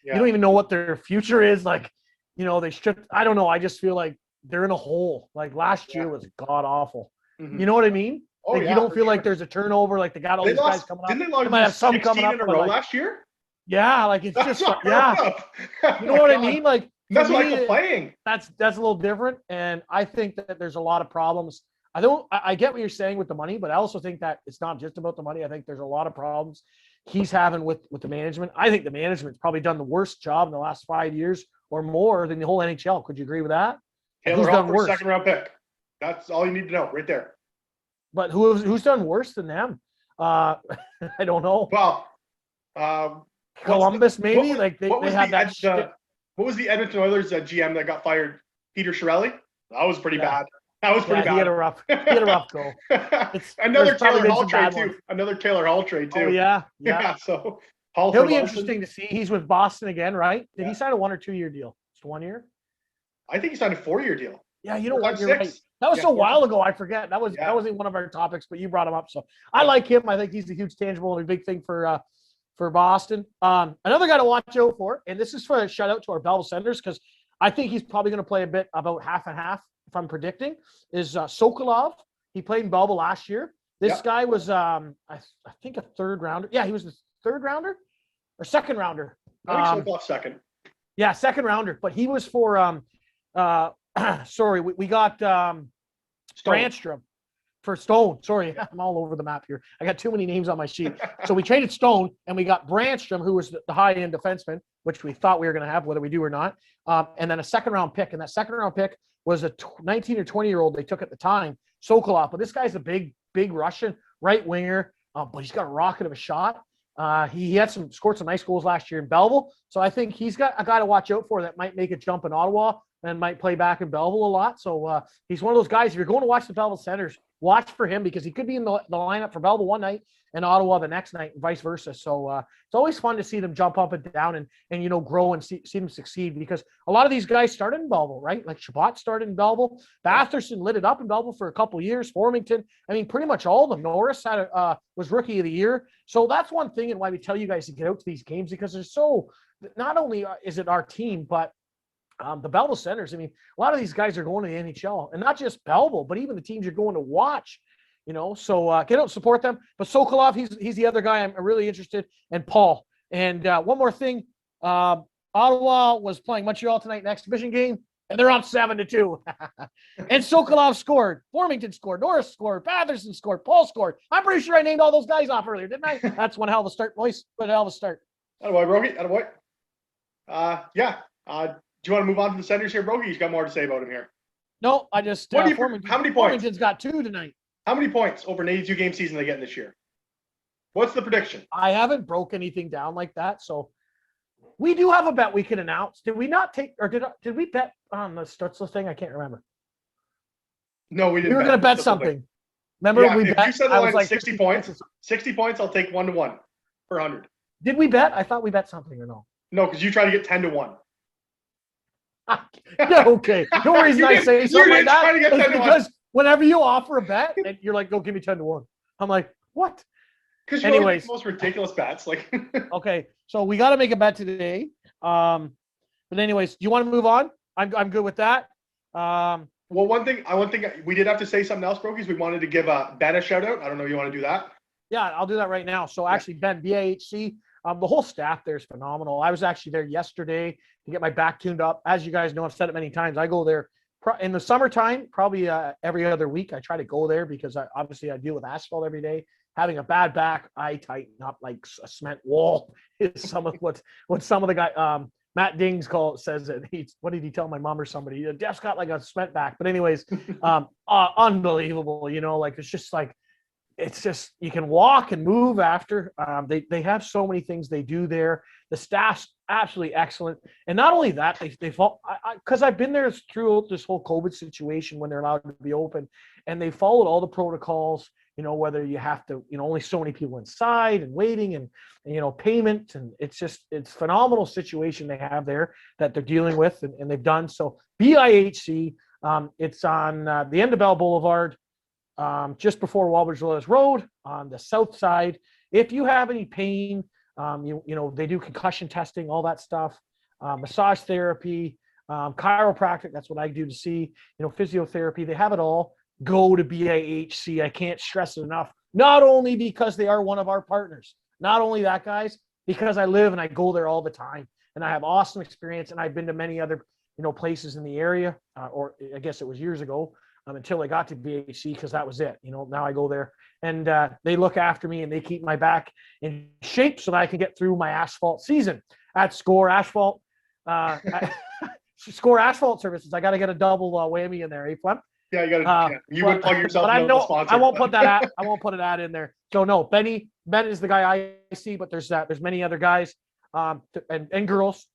Speaker 3: you don't even know what their future is. Like, they stripped. I don't know. I just feel like they're in a hole. Like last year was god awful. Mm-hmm. You know what I mean?
Speaker 2: Oh,
Speaker 3: you don't feel like there's a turnover. Like they got all these guys coming up.
Speaker 2: Didn't they have some coming up in a row last year?
Speaker 3: Yeah, like it's just you know what I mean? Like
Speaker 2: that's why I'm playing.
Speaker 3: That's a little different, and I think that there's a lot of problems. I get what you're saying with the money, but I also think that it's not just about the money. I think there's a lot of problems he's having with the management. I think the management's probably done the worst job in the last 5 years or more than the whole NHL. Could you agree with that?
Speaker 2: Taylor Hall for a second-round pick. That's all you need to know right there.
Speaker 3: But who's done worse than them? I don't know.
Speaker 2: Well,
Speaker 3: Columbus maybe. They had that shit.
Speaker 2: What was the Edmonton Oilers GM that got fired? Peter Chiarelli? That was pretty bad. That was pretty bad.
Speaker 3: He had a rough go.
Speaker 2: Another Taylor Hall trade too. Another Taylor Hall trade too.
Speaker 3: Oh yeah.
Speaker 2: So
Speaker 3: he'll be interesting to see. He's with Boston again, right? Did he sign a 1 or 2 year deal? Just 1 year?
Speaker 2: I think he signed a 4-year deal.
Speaker 3: Yeah, you know what?
Speaker 2: 4-5-6.
Speaker 3: You're right. That was
Speaker 2: Yeah,
Speaker 3: so a
Speaker 2: 4-5-6.
Speaker 3: while ago. I forget. That wasn't one of our topics, but you brought him up. So I like him. I think he's a huge tangible and a big thing for Boston. Another guy to watch out for, and this is for a shout out to our Belleville Senators because I think he's probably going to play a bit about half and half. If I'm predicting, is Sokolov. He played in Belleville last year. This guy was, I think, a third rounder. Yeah, he was the third rounder or second rounder.
Speaker 2: I think Sokolov second.
Speaker 3: Yeah, second rounder. But he was for sorry, we got Brandstrom for Stone. Sorry, I'm all over the map here. I got too many names on my sheet. So we traded Stone and we got Brandstrom, who was the high-end defenseman, which we thought we were going to have, whether we do or not. And then a second-round pick. And that second-round pick was a 19 or 20-year-old they took at the time, Sokolov. But this guy's a big Russian right winger, but he's got a rocket of a shot. He had scored some nice goals last year in Belleville. So I think he's got a guy to watch out for that might make a jump in Ottawa and might play back in Belleville a lot. So he's one of those guys, if you're going to watch the Belleville Senators, watch for him because he could be in the lineup for Belleville one night and Ottawa the next night and vice versa. So it's always fun to see them jump up and down and grow and see them succeed because a lot of these guys started in Belleville, right? Like Shabbat started in Belleville. Batherson lit it up in Belleville for a couple of years. Formington, I mean, pretty much all of them. Norris was Rookie of the Year. So that's one thing and why we tell you guys to get out to these games because they're so, not only is it our team, but the Belleville Senators, I mean, a lot of these guys are going to the NHL and not just Belleville, but even the teams you're going to watch, so get out and support them. But Sokolov, he's the other guy I'm really interested in, Paul. And one more thing, Ottawa was playing Montreal tonight in an exhibition game, and they're on 7-2. And Sokolov scored, Formington scored, Norris scored, Batherson scored, Paul scored. I'm pretty sure I named all those guys off earlier, didn't I? That's one hell of a start, boys. One hell of a start.
Speaker 2: Attaboy, Rogie. Attaboy. Yeah. Do you want to move on to the Senators here, Brogy? He's got more to say about him here.
Speaker 3: No, I just.
Speaker 2: How many points?
Speaker 3: Formington's got 2 tonight.
Speaker 2: How many points over an 82 game season they get this year? What's the prediction?
Speaker 3: I haven't broke anything down like that, so we do have a bet we can announce. Did we not take, or did we bet on the Stutzler thing? I can't remember.
Speaker 2: No, we didn't.
Speaker 3: We were going to bet something. Remember we bet?
Speaker 2: You said the line
Speaker 3: like
Speaker 2: 60 points. 60 points. I'll take 1-1 per 100.
Speaker 3: Did we bet? I thought we bet something or no.
Speaker 2: No, because you tried to get 10-1.
Speaker 3: Yeah, okay. No reason I say something like that is because whenever you offer a bet, and you're like, "Go give me 10-1," I'm like, "What?"
Speaker 2: Because you always make the most ridiculous bets. Like,
Speaker 3: okay, so we got to make a bet today. But anyways, do you want to move on? I'm good with that.
Speaker 2: Well, one thing we did have to say something else, Brokies. We wanted to give Ben a shout out. I don't know if you want to do that.
Speaker 3: Yeah, I'll do that right now. So actually, Ben, BIHC, the whole staff there is phenomenal. I was actually there yesterday to get my back tuned up. As you guys know, I've said it many times. I go there in the summertime, probably every other week. I try to go there because obviously I deal with asphalt every day. Having a bad back, I tighten up like a cement wall is some of what some of the guy Matt Dings says it. What did he tell my mom or somebody? Jeff's got like a cement back. But anyways, unbelievable. Like it's just you can walk and move after. They have so many things they do there. The staff's absolutely excellent, and not only that, they fall because I've been there through this whole COVID situation when they're allowed to be open, and they followed all the protocols. Whether you have to, only so many people inside and waiting and payment, and it's phenomenal situation they have there that they're dealing with, and they've done so. BIHC, it's on the end of Bell Boulevard. Just before Walbridge Willis Road on the south side. If you have any pain, they do concussion testing, all that stuff, massage therapy, chiropractic. That's what I do to see, physiotherapy. They have it all. Go to BIHC. I can't stress it enough. Not only because they are one of our partners, not only that, guys, because I live and I go there all the time and I have awesome experience. And I've been to many other, places in the area, or I guess it was years ago. Until I got to BHC because that was it. Now I go there and they look after me and they keep my back in shape so that I can get through my asphalt season at Score Asphalt. Score Asphalt Services. I got to get a double whammy in there, Flem?
Speaker 2: Yeah, you got to. You would plug yourself.
Speaker 3: But I know I won't put that. I won't put an ad in there. So no, Ben is the guy I see, but there's many other guys and girls.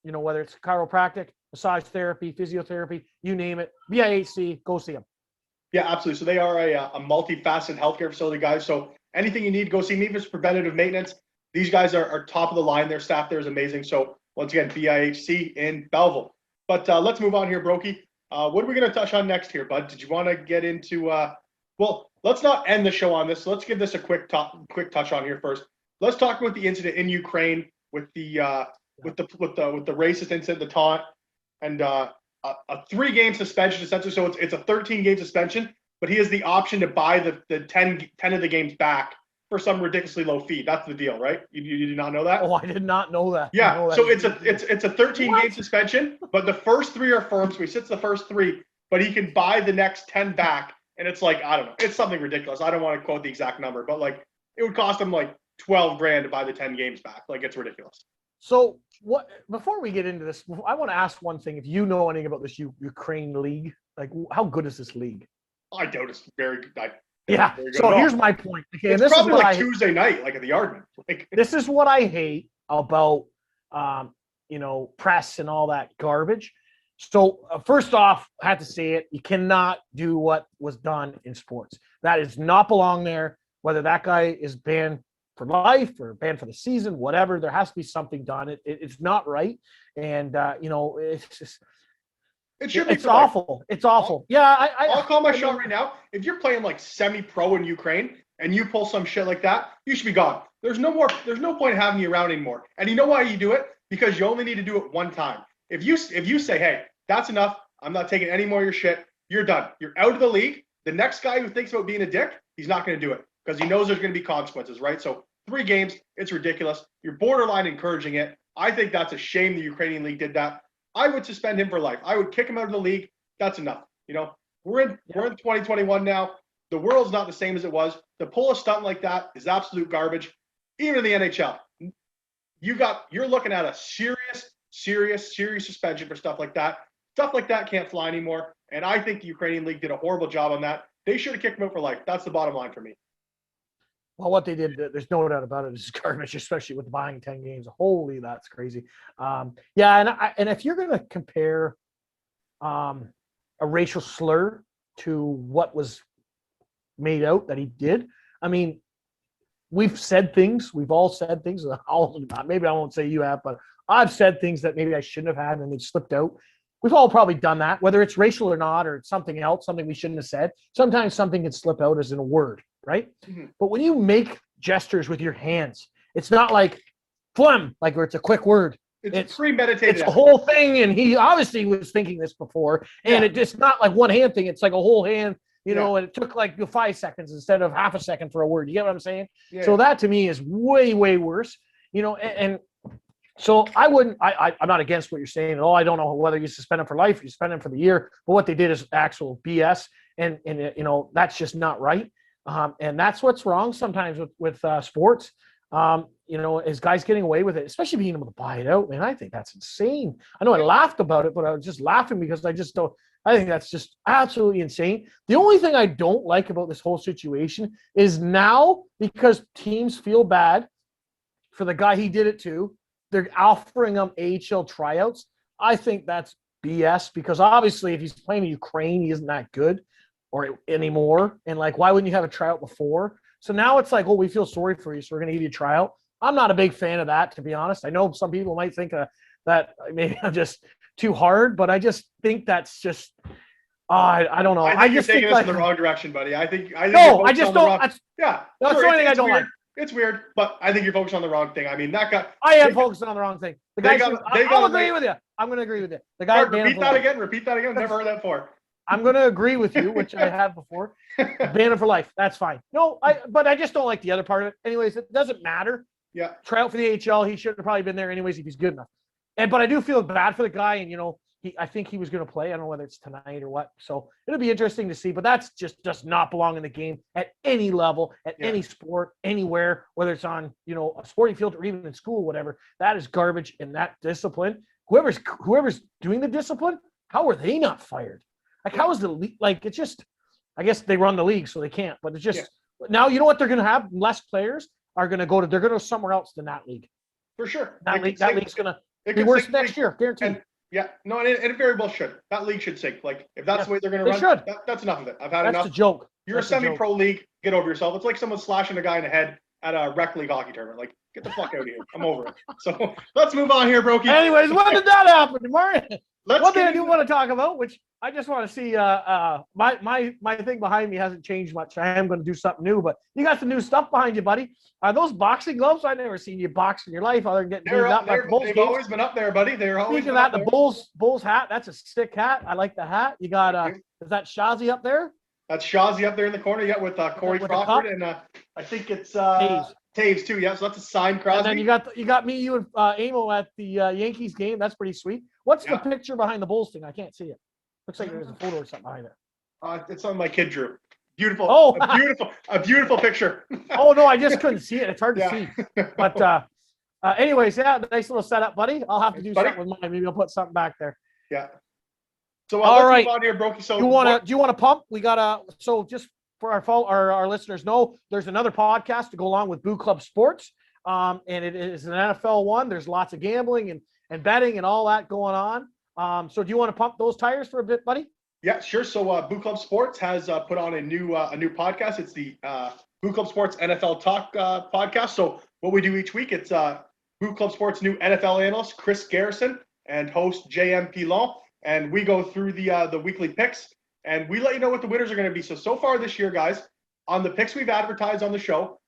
Speaker 3: Whether it's chiropractic, massage therapy, physiotherapy, you name it. BIHC, go see them.
Speaker 2: Yeah, absolutely. So they are a multifaceted healthcare facility, guys. So anything you need, go see me. If it's preventative maintenance, these guys are top of the line. Their staff there is amazing. So once again, BIHC in Belleville. But let's move on here, Brokey. What are we going to touch on next here, Bud? Did you want to get into? Well, let's not end the show on this. Let's give this a quick touch on here first. Let's talk about the incident in Ukraine with the racist incident, the taunt, and a 3-game suspension essentially. So it's a 13-game suspension, but he has the option to buy the 10 of the games back for some ridiculously low fee. That's the deal, right? You did not know that?
Speaker 3: Oh, I did not know that.
Speaker 2: Yeah. So it's a 13-game suspension, but the first 3 are firm, so he sits the first 3, but he can buy the next 10 back. And it's like, I don't know, it's something ridiculous. I don't want to quote the exact number, but like it would cost him like $12,000 to buy the 10 games back. Like it's ridiculous.
Speaker 3: So what? Before we get into this, I want to ask one thing. If you know anything about this Ukraine league, like how good is this league?
Speaker 2: I doubt it's very good.
Speaker 3: Yeah.
Speaker 2: Very good
Speaker 3: So here's my point. Okay,
Speaker 2: it's
Speaker 3: and this
Speaker 2: probably
Speaker 3: is
Speaker 2: like Tuesday night, like at the Yardman. Like,
Speaker 3: this is what I hate about press and all that garbage. So first off, I have to say it. You cannot do what was done in sports. That is not belong there. Whether that guy is banned for life or banned for the season, whatever, there has to be something done. It's not right. And, it's just,
Speaker 2: it should be
Speaker 3: it's awful. It's awful. Yeah.
Speaker 2: I'll call my shot right now. If you're playing like semi-pro in Ukraine and you pull some shit like that, you should be gone. There's no point having you around anymore. And you know why you do it? Because you only need to do it one time. If you say, hey, that's enough, I'm not taking any more of your shit, you're done. You're out of the league. The next guy who thinks about being a dick, he's not going to do it because he knows there's going to be consequences, right? So 3 games, it's ridiculous. You're borderline encouraging it. I think that's a shame the Ukrainian league did that. I would suspend him for life. I would kick him out of the league. That's enough. We're in 2021 now. The world's not the same as it was. To pull a stunt like that is absolute garbage. Even in the NHL, you're looking at a serious suspension for stuff like that. Stuff like that can't fly anymore. And I think the Ukrainian league did a horrible job on that. They should have kicked him out for life. That's the bottom line for me.
Speaker 3: Well, what they did, there's no doubt about it, is garbage, especially with buying 10 games. Holy, that's crazy. And if you're going to compare a racial slur to what was made out that he did, I mean, we've said things. We've all said things. Maybe I won't say you have, but I've said things that maybe I shouldn't have had and they've slipped out. We've all probably done that, whether it's racial or not, or it's something else, something we shouldn't have said. Sometimes something can slip out as in a word, right? Mm-hmm. But when you make gestures with your hands, it's not like phlegm, like where it's a quick word.
Speaker 2: It's premeditated.
Speaker 3: It's a whole thing, and he obviously was thinking this before. And it's not like one hand thing. It's like a whole hand, and it took like 5 seconds instead of half a second for a word. You get what I'm saying? Yeah. So that to me is way, way worse. And so I'm not against what you're saying at all. I don't know whether you suspend him for life or you suspend him for the year, but what they did is actual BS. And that's just not right. And that's what's wrong sometimes with sports. Is guys getting away with it, especially being able to buy it out. Man, I think that's insane. I know I laughed about it, but I was just laughing because I think that's just absolutely insane. The only thing I don't like about this whole situation is now, because teams feel bad for the guy he did it to, they're offering him AHL tryouts. I think that's BS because obviously if he's playing in Ukraine, he isn't that good or anymore. And why wouldn't you have a tryout before? So now it's like, oh, we feel sorry for you, so we're going to give you a tryout. I'm not a big fan of that, to be honest. I know some people might think that maybe I'm just too hard, but I just think that's just, I don't know.
Speaker 2: I think you're taking this in the wrong direction, buddy. I just don't.
Speaker 3: That's the only thing I don't like.
Speaker 2: It's weird, but I think you're focused on the wrong thing. I mean, that guy.
Speaker 3: I am focused on the wrong thing. I'll agree with you. I'm going to agree with you. The guy.
Speaker 2: Repeat that again. I've never heard that before.
Speaker 3: I'm going to agree with you, which I have before. Ban him for life. That's fine. No, but I just don't like the other part of it. Anyways, it doesn't matter.
Speaker 2: Yeah.
Speaker 3: Tryout for the AHL. He should have probably been there anyways if he's good enough. But I do feel bad for the guy, and I think he was going to play. I don't know whether it's tonight or what. So it'll be interesting to see. But that's just does not belong in the game at any level, at any sport, anywhere, whether it's on a sporting field or even in school, whatever. That is garbage in that discipline. Whoever's doing the discipline, how are they not fired? How is the league? It's just, I guess they run the league, so they can't. But it's just now, you know what they're going to have? Less players are going to go to. They're going to go somewhere else than that league.
Speaker 2: For sure.
Speaker 3: That league's going to be worse next year, guaranteed.
Speaker 2: And it very well should. That league should sink. If that's the way they're going to run,
Speaker 3: should.
Speaker 2: That's enough of it. I've had enough.
Speaker 3: That's a joke.
Speaker 2: You're a semi-pro league. Get over yourself. It's like someone slashing a guy in the head at a rec league hockey tournament. Get the fuck out of here. I'm over it. So let's move on here, Brokey.
Speaker 3: Anyways, when did that happen, Mark? One thing I do want to talk about, which I just want to see, my thing behind me hasn't changed much. I am going to do something new, but you got some new stuff behind you, buddy. Are those boxing gloves? I've never seen you box in your life other than getting beat up at the Bulls
Speaker 2: They've
Speaker 3: games.
Speaker 2: always been up there, buddy. They're always
Speaker 3: Speaking of that, the Bulls hat, that's a sick hat. I like the hat. You got, is that Shazi up there?
Speaker 2: That's Shazi up there in the corner. You got with Corey Crawford and I think it's Taves too. Yeah, so that's a signed Crosby.
Speaker 3: And then you got me, you, and Amo at the Yankees game. That's pretty sweet. What's the picture behind the Bulls thing? I can't see it. Looks like there's a photo or something behind it.
Speaker 2: It's something my kid drew. Beautiful.
Speaker 3: Oh,
Speaker 2: a beautiful picture.
Speaker 3: Oh no, I just couldn't see it. It's hard to see. But anyways, nice little setup, buddy. I'll have to do something with mine. Maybe I'll put something back there.
Speaker 2: Yeah. So
Speaker 3: all right,
Speaker 2: move on here, Brokey. So
Speaker 3: do you want to pump? We got so just for our listeners know, there's another podcast to go along with Boo Club Sports. And it is an NFL one. There's lots of gambling and betting and all that going on. So do you want to pump those tires for a bit, buddy?
Speaker 2: Yeah, sure. So Boo Club Sports has put on a new podcast. It's the Boo Club Sports NFL Talk podcast. So what we do each week, it's Boo Club Sports' new NFL analyst, Chris Garrison, and host JM Pilon. And we go through the weekly picks, and we let you know what the winners are going to be. So far this year, guys, on the picks we've advertised on the show,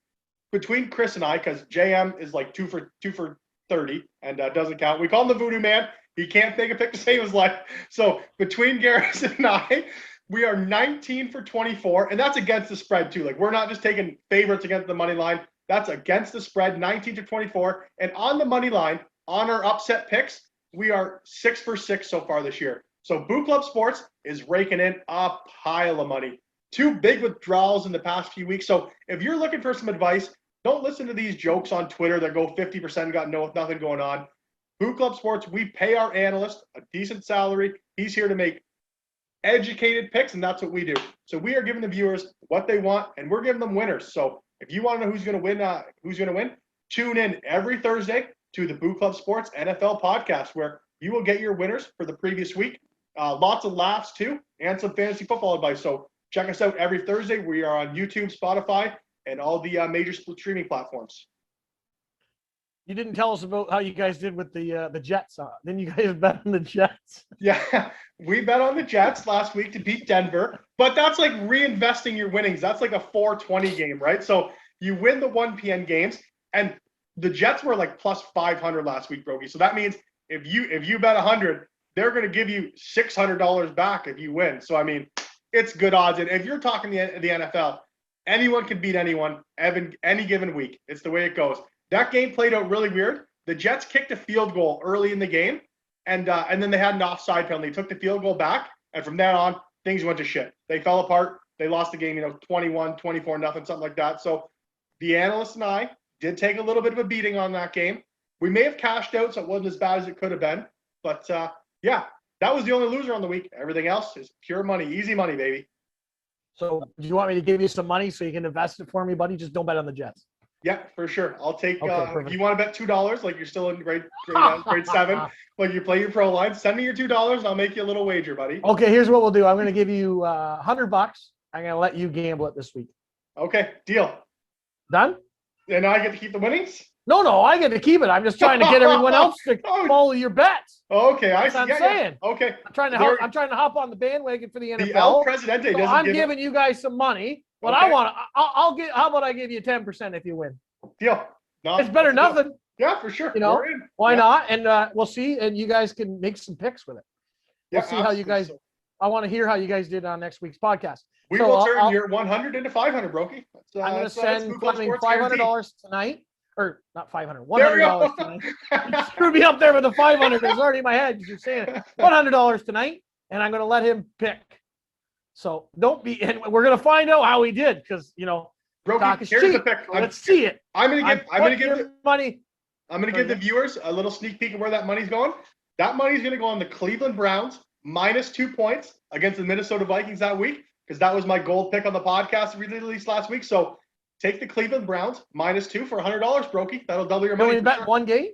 Speaker 2: between Chris and I, because JM is like 2 for 30 and doesn't count. We call him the Voodoo Man. He can't make a pick to save his life. So between Garrison and I, we are 19 for 24, and that's against the spread too. Like, we're not just taking favorites against the money line. That's against the spread, 19 to 24. And on the money line, on our upset picks, we are 6 for 6 so far this year. So Boo Club Sports is raking in a pile of money. 2 big withdrawals in the past few weeks. So if you're looking for some advice, don't listen to these jokes on Twitter that go 50% got nothing going on. Boo Club Sports, we pay our analyst a decent salary. He's here to make educated picks, and that's what we do. So we are giving the viewers what they want, and we're giving them winners. So if you want to know who's going to win, tune in every Thursday to the Boo Club Sports NFL podcast, where you will get your winners for the previous week. Lots of laughs too, and some fantasy football advice. So check us out every Thursday. We are on YouTube, Spotify, and all the major streaming platforms.
Speaker 3: You didn't tell us about how you guys did with the Jets. Then you guys bet on the Jets.
Speaker 2: Yeah, we bet on the Jets last week to beat Denver, but that's like reinvesting your winnings. That's like a 420 game, right? So you win the 1 p.m. games, and the Jets were like plus 500 last week, Brokey. So that means if you bet 100, they're going to give you $600 back if you win. So I mean, it's good odds. And if you're talking the NFL, anyone can beat anyone any given week. It's the way it goes. That game played out really weird. The Jets kicked a field goal early in the game, and then they had an offside penalty. They took the field goal back, and from then on, things went to shit. They fell apart. They lost the game, 21, 24, nothing, something like that. So the analyst and I did take a little bit of a beating on that game. We may have cashed out, so it wasn't as bad as it could have been. But, yeah, that was the only loser on the week. Everything else is pure money, easy money, baby.
Speaker 3: So do you want me to give you some money so you can invest it for me, buddy? Just don't bet on the Jets.
Speaker 2: Yeah, for sure. I'll take,
Speaker 3: Okay,
Speaker 2: if you want to bet $2, like you're still in grade 7, like you play your pro line, send me your $2 and I'll make you a little wager, buddy.
Speaker 3: Okay, here's what we'll do. I'm going to give you $100. I'm going to let you gamble it this week.
Speaker 2: Okay, deal.
Speaker 3: Done?
Speaker 2: And I get to keep the winnings?
Speaker 3: No, I get to keep it. I'm just trying to get everyone else to follow your bets.
Speaker 2: Okay, I see.
Speaker 3: That's what I'm saying.
Speaker 2: Yeah. Okay.
Speaker 3: I'm trying to hop on the bandwagon for the NFL.
Speaker 2: The El Presidente
Speaker 3: so
Speaker 2: doesn't
Speaker 3: I'm giving you guys some money, but
Speaker 2: okay.
Speaker 3: I'll get. How about I give you 10% if you win?
Speaker 2: Deal. No,
Speaker 3: it's better than nothing.
Speaker 2: Yeah, for sure.
Speaker 3: Why not? And we'll see. And you guys can make some picks with it. We'll see how you guys. I want to hear how you guys did on next week's podcast.
Speaker 2: We will turn your 100 into 500, Brokey.
Speaker 3: I'm going to send Fleming $500 tonight. Or not 500, $100 tonight. You screwed me up there with the 500. It's already in my head. You're saying $100 tonight, and I'm going to let him pick. So don't be. And we're going to find out how he did because
Speaker 2: Brokey, here's the pick.
Speaker 3: Let's see it.
Speaker 2: I'm going to give
Speaker 3: money.
Speaker 2: I'm going to give the viewers a little sneak peek of where that money's going. That money's going to go on the Cleveland Browns -2 points against the Minnesota Vikings that week because that was my gold pick on the podcast we released last week. So. Take the Cleveland Browns -2 for $100, Brokey. That'll double your money.
Speaker 3: You only bet one game?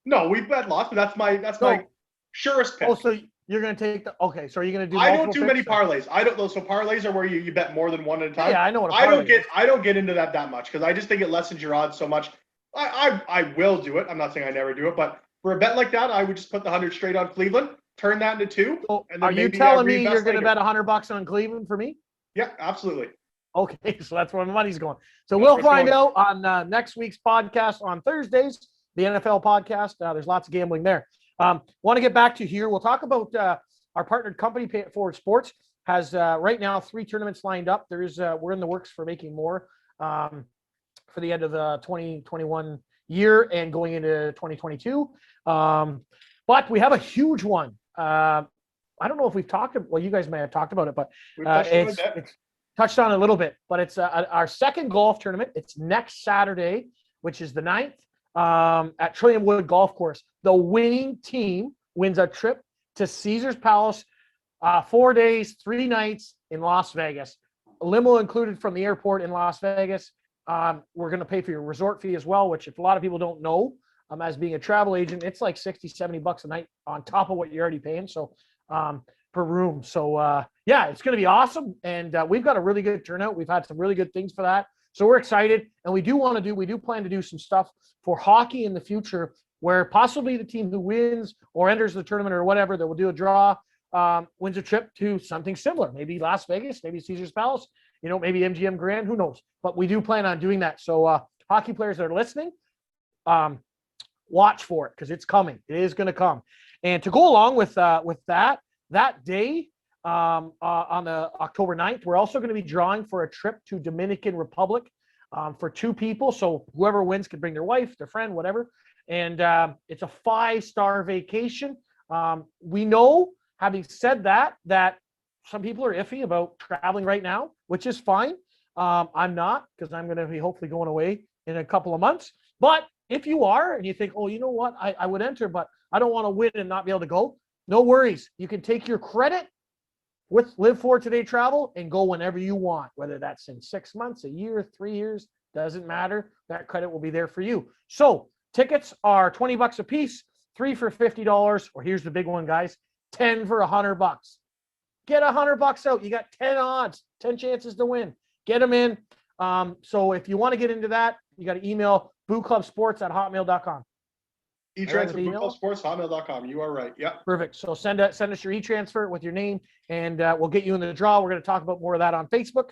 Speaker 2: No, we bet lots, but that's my surest pick.
Speaker 3: Oh, so you're going to take the okay. So are you going to do?
Speaker 2: I don't do many parlays. I don't know. So parlays are where you bet more than one at a time.
Speaker 3: Yeah, I know what a parlay is.
Speaker 2: I don't get into that much because I just think it lessens your odds so much. I will do it. I'm not saying I never do it, but For a bet like that, I would just put the 100 straight on Cleveland, turn that into 2.
Speaker 3: So
Speaker 2: And then
Speaker 3: are you
Speaker 2: maybe,
Speaker 3: telling me you're
Speaker 2: reinvest
Speaker 3: going to
Speaker 2: later.
Speaker 3: bet $100 on Cleveland for me?
Speaker 2: Yeah, absolutely.
Speaker 3: Okay, so that's where my money's going. So
Speaker 2: That's
Speaker 3: we'll
Speaker 2: where it's
Speaker 3: find
Speaker 2: going.
Speaker 3: out on next week's podcast on Thursdays, the NFL podcast. There's lots of gambling there. Want to get back to here. We'll talk about our partnered company, Pay It Forward Sports, has right now 3 tournaments lined up. We're in the works for making more for the end of the 2021 year and going into 2022. But we have a huge one. I don't know if we've talked. Well, you guys may have talked about it, but it's touched on a little bit. But it's our second golf tournament. It's next Saturday, which is the 9th, at Trillium Wood Golf Course. The winning team wins a trip to Caesar's Palace, 4 days, 3 nights in Las Vegas. A limo included from the airport in Las Vegas. We're going to pay for your resort fee as well, which if a lot of people don't know, as being a travel agent, it's like $60-$70 a night on top of what you're already paying. So per room. So yeah, it's going to be awesome. And we've got a really good turnout. We've had some really good things for that. So we're excited. And we do plan to do some stuff for hockey in the future where possibly the team who wins or enters the tournament or whatever, that will do a draw, wins a trip to something similar. Maybe Las Vegas, maybe Caesar's Palace, maybe MGM Grand, who knows? But we do plan on doing that. So hockey players that are listening, watch for it because it's coming. It is going to come. And to go along with that day on the October 9th, we're also going to be drawing for a trip to Dominican Republic for 2 people. So whoever wins can bring their wife, their friend, whatever. And it's a 5-star vacation. We know, having said that some people are iffy about traveling right now, which is fine. I'm not, because I'm going to be hopefully going away in a couple of months. But if you are and you think, oh, you know what, I would enter, but I don't want to win and not be able to go, no worries. You can take your credit with Live For Today Travel and go whenever you want, whether that's in 6 months, a year, 3 years, doesn't matter. That credit will be there for you. So tickets are $20 a piece, 3 for $50, or here's the big one, guys, 10 for $100. Get $100 out. You got 10 odds, 10 chances to win. Get them in. So if you want to get into that, you got to email booclubsports@hotmail.com.
Speaker 2: E-transfer, booclubsports@hotmail.com. You are right. Yeah.
Speaker 3: Perfect. So send us your e-transfer with your name, and we'll get you in the draw. We're going to talk about more of that on Facebook.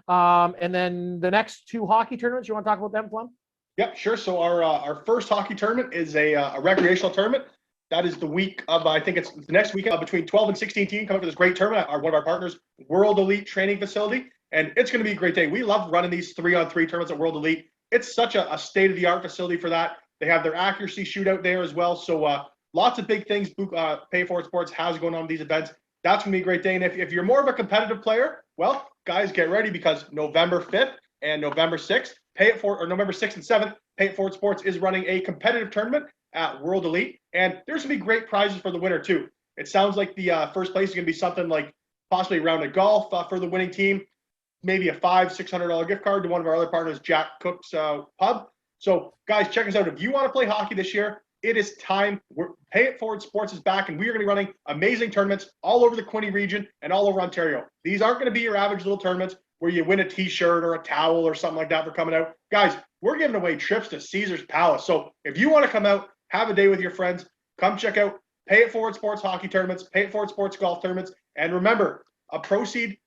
Speaker 3: And then the next 2 hockey tournaments, you want to talk about them, Plum?
Speaker 2: Yep, sure. So our first hockey tournament is a recreational tournament. That is the week of, I think it's the next weekend, between 12 and 16 teams coming to this great tournament at one of our partners, World Elite Training Facility. And it's going to be a great day. We love running these 3-on-3 tournaments at World Elite. It's such a state-of-the-art facility for that. They have their accuracy shootout there as well. So lots of big things Pay It Forward Sports has going on these events. That's going to be a great day. And if you're more of a competitive player, well, guys, get ready because November 5th and November 6th, November 6th and 7th, Pay It Forward Sports is running a competitive tournament at World Elite. And there's going to be great prizes for the winner, too. It sounds like the first place is going to be something like possibly a round of golf for the winning team, maybe a $500-$600 gift card to one of our other partners, Jack Cook's pub. So, guys, check us out. If you want to play hockey this year, it is time. Pay It Forward Sports is back, and we are going to be running amazing tournaments all over the Quinte region and all over Ontario. These aren't going to be your average little tournaments where you win a T-shirt or a towel or something like that for coming out. Guys, we're giving away trips to Caesar's Palace. So if you want to come out, have a day with your friends, come check out Pay It Forward Sports hockey tournaments, Pay It Forward Sports golf tournaments. And remember, a proceed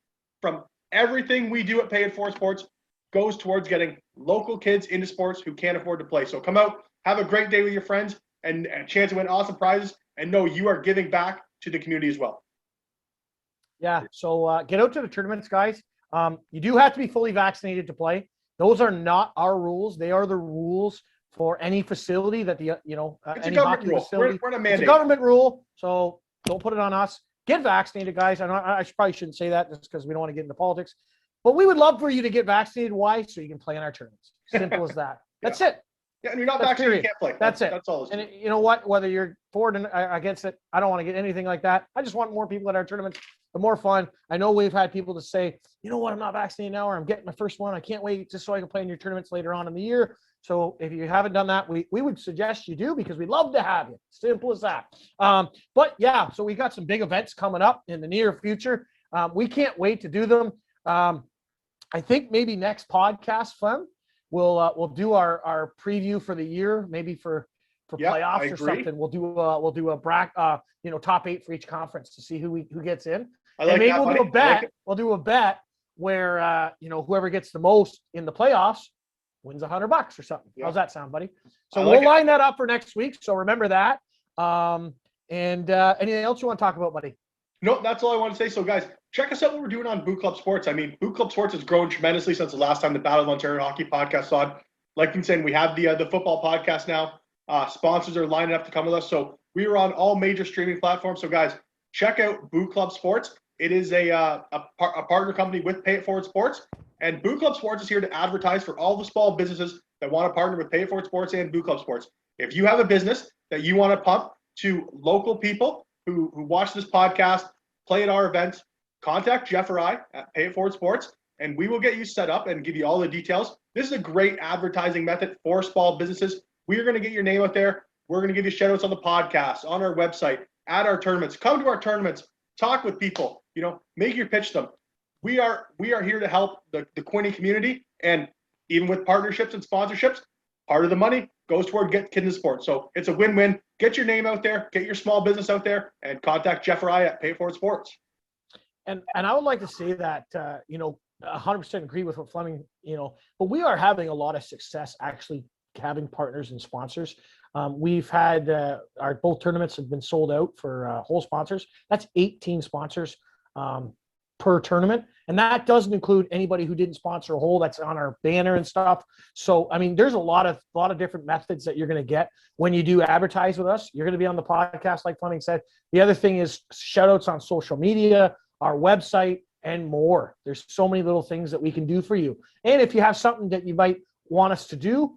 Speaker 2: from everything we do at Pay It Forward Sports goes towards getting local kids into sports who can't afford to play. So come out, have a great day with your friends, and a chance to win awesome prizes, and know you are giving back to the community as well.
Speaker 3: Yeah, so get out to the tournaments, guys. You do have to be fully vaccinated to play. Those are not our rules. They are the rules for any facility that
Speaker 2: It's
Speaker 3: any
Speaker 2: a
Speaker 3: hockey
Speaker 2: government rule.
Speaker 3: facility.
Speaker 2: We're not mandating.
Speaker 3: It's a government rule, so don't put it on us. Get vaccinated, guys. I probably shouldn't say that just because we don't want to get into politics. But we would love for you to get vaccinated. Why? So you can play in our tournaments. Simple as that. That's it.
Speaker 2: Yeah, and you're not vaccinated, you can't play.
Speaker 3: That's it.
Speaker 2: That's all.
Speaker 3: And you know what? Whether you're for it or against it, I don't want to get anything like that. I just want more people at our tournaments. The more fun. I know we've had people to say, you know what, I'm not vaccinated now, or I'm getting my first one. I can't wait just so I can play in your tournaments later on in the year. So if you haven't done that, we would suggest you do because we'd love to have you. Simple as that. But yeah, so we got some big events coming up in the near future. We can't wait to do them. I think maybe next podcast, Flem, we'll do our preview for the year, maybe for for
Speaker 2: Yep, I
Speaker 3: playoffs or
Speaker 2: agree.
Speaker 3: something. We'll do a top 8 for each conference to see who gets in.
Speaker 2: I like
Speaker 3: And maybe
Speaker 2: that,
Speaker 3: we'll
Speaker 2: buddy.
Speaker 3: do a bet.
Speaker 2: I like it.
Speaker 3: We'll do a bet where whoever gets the most in the playoffs wins $100 or something.
Speaker 2: Yeah.
Speaker 3: How's that sound, buddy? So
Speaker 2: I like
Speaker 3: we'll
Speaker 2: it.
Speaker 3: line that up for next week. So remember that. And anything else you want to talk about, buddy?
Speaker 2: No, that's all I want to say. So, guys, check us out what we're doing on Boot Club Sports. I mean, Boot Club Sports has grown tremendously since the last time the Battle of Ontario Hockey podcast on. Like I'm saying, we have the football podcast now. Sponsors are lining up to come with us. So we are on all major streaming platforms. So, guys, check out Boot Club Sports. It is a partner company with Pay It Forward Sports. And Boot Club Sports is here to advertise for all the small businesses that want to partner with Pay It Forward Sports and Boot Club Sports. If you have a business that you want to pump to local people who watch this podcast, play at our events, contact Jeff or I at Pay It Forward Sports, and we will get you set up and give you all the details. This is a great advertising method for small businesses. We are going to get your name out there. We're going to give you shout outs on the podcast, on our website, at our tournaments. Come to our tournaments, talk with people, make your pitch them. We are here to help the Quinny community, and even with partnerships and sponsorships, part of the money goes toward get kids in sport. So it's a win-win. Get your name out there, get your small business out there, and contact Jeff or I at Pay It Forward Sports.
Speaker 3: And I would like to say that 100% agree with what Fleming, but we are having a lot of success actually having partners and sponsors. We've had our both tournaments have been sold out for whole sponsors. That's 18 sponsors per tournament, and that doesn't include anybody who didn't sponsor a hole that's on our banner and stuff. So I mean, there's a lot of different methods that you're going to get when you do advertise with us. You're going to be on the podcast, like Fleming said. The other thing is shout outs on social media, our website, and more. There's so many little things that we can do for you. And if you have something that you might want us to do,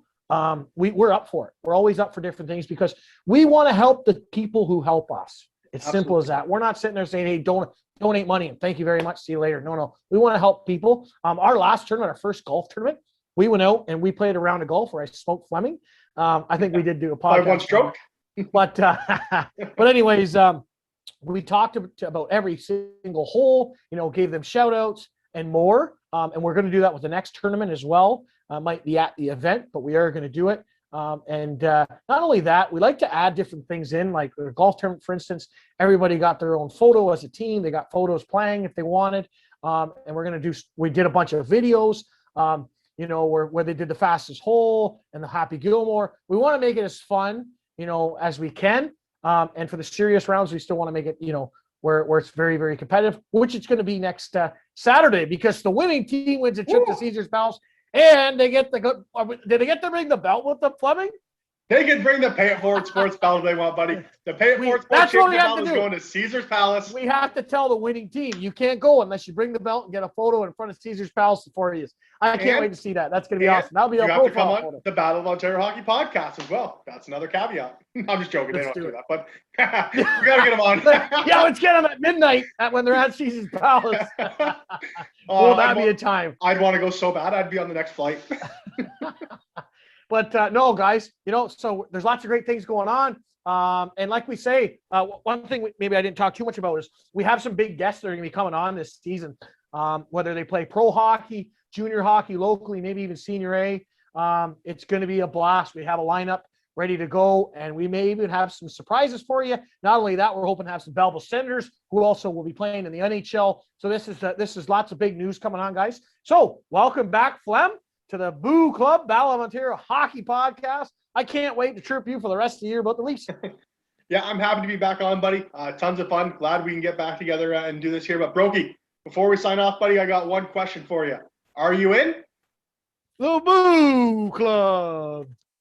Speaker 3: we're up for it. We're always up for different things because we want to help the people who help us. It's
Speaker 2: Absolutely.
Speaker 3: simple as that. We're not sitting there saying, hey, donate money and thank you very much. See you later. No. We want to help people. Our last tournament, our first golf tournament, we went out and we played a round of golf where I smoked Fleming. I think we did do a podcast.
Speaker 2: 5-1 stroke.
Speaker 3: But anyways, we talked about every single hole, gave them shout outs and more. And we're going to do that with the next tournament as well. Might be at the event, but we are going to do it. And not only that, we like to add different things in, like the golf tournament, for instance. Everybody got their own photo as a team. They got photos playing if they wanted. And we did a bunch of videos, where they did the fastest hole and the Happy Gilmore. We want to make it as fun, as we can. And for the serious rounds, we still want to make it, where it's very, very competitive, which it's going to be next Saturday, because the winning team wins a trip to Caesar's Palace. And they get did they get to bring the belt with the Fleming?
Speaker 2: They can bring the Pay It Forward Sports belt if they want, buddy. The Pay It Forward Sports
Speaker 3: That's what we have
Speaker 2: belt
Speaker 3: to
Speaker 2: is
Speaker 3: do.
Speaker 2: going to Caesar's Palace.
Speaker 3: We have to tell the winning team, you can't go unless you bring the belt and get a photo in front of Caesar's Palace before he is. I can't wait to see that. That's going to be awesome. That'll be
Speaker 2: you
Speaker 3: a
Speaker 2: have to come
Speaker 3: profile
Speaker 2: on
Speaker 3: photo.
Speaker 2: the Battle of Ontario Hockey podcast as well. That's another caveat. I'm just joking. They don't do that, but we got to get them on.
Speaker 3: Yeah, let's get them at midnight when they're at Caesar's Palace. Will that be a time?
Speaker 2: I'd want to go so bad. I'd be on the next flight.
Speaker 3: But no, guys, so there's lots of great things going on. And like we say, one thing maybe I didn't talk too much about is we have some big guests that are going to be coming on this season, whether they play pro hockey, junior hockey locally, maybe even senior A. It's going to be a blast. We have a lineup ready to go, and we may even have some surprises for you. Not only that, we're hoping to have some Belleville Senators who also will be playing in the NHL. So this is lots of big news coming on, guys. So welcome back, Flem, to the Boo Club Battle of Ontario Hockey Podcast. I can't wait to chirp you for the rest of the year about the Leafs.
Speaker 2: Yeah, I'm happy to be back on, buddy. Tons of fun. Glad we can get back together and do this here. But Brokey, before we sign off, buddy, I got one question for you. Are you in?
Speaker 3: The Boo Club.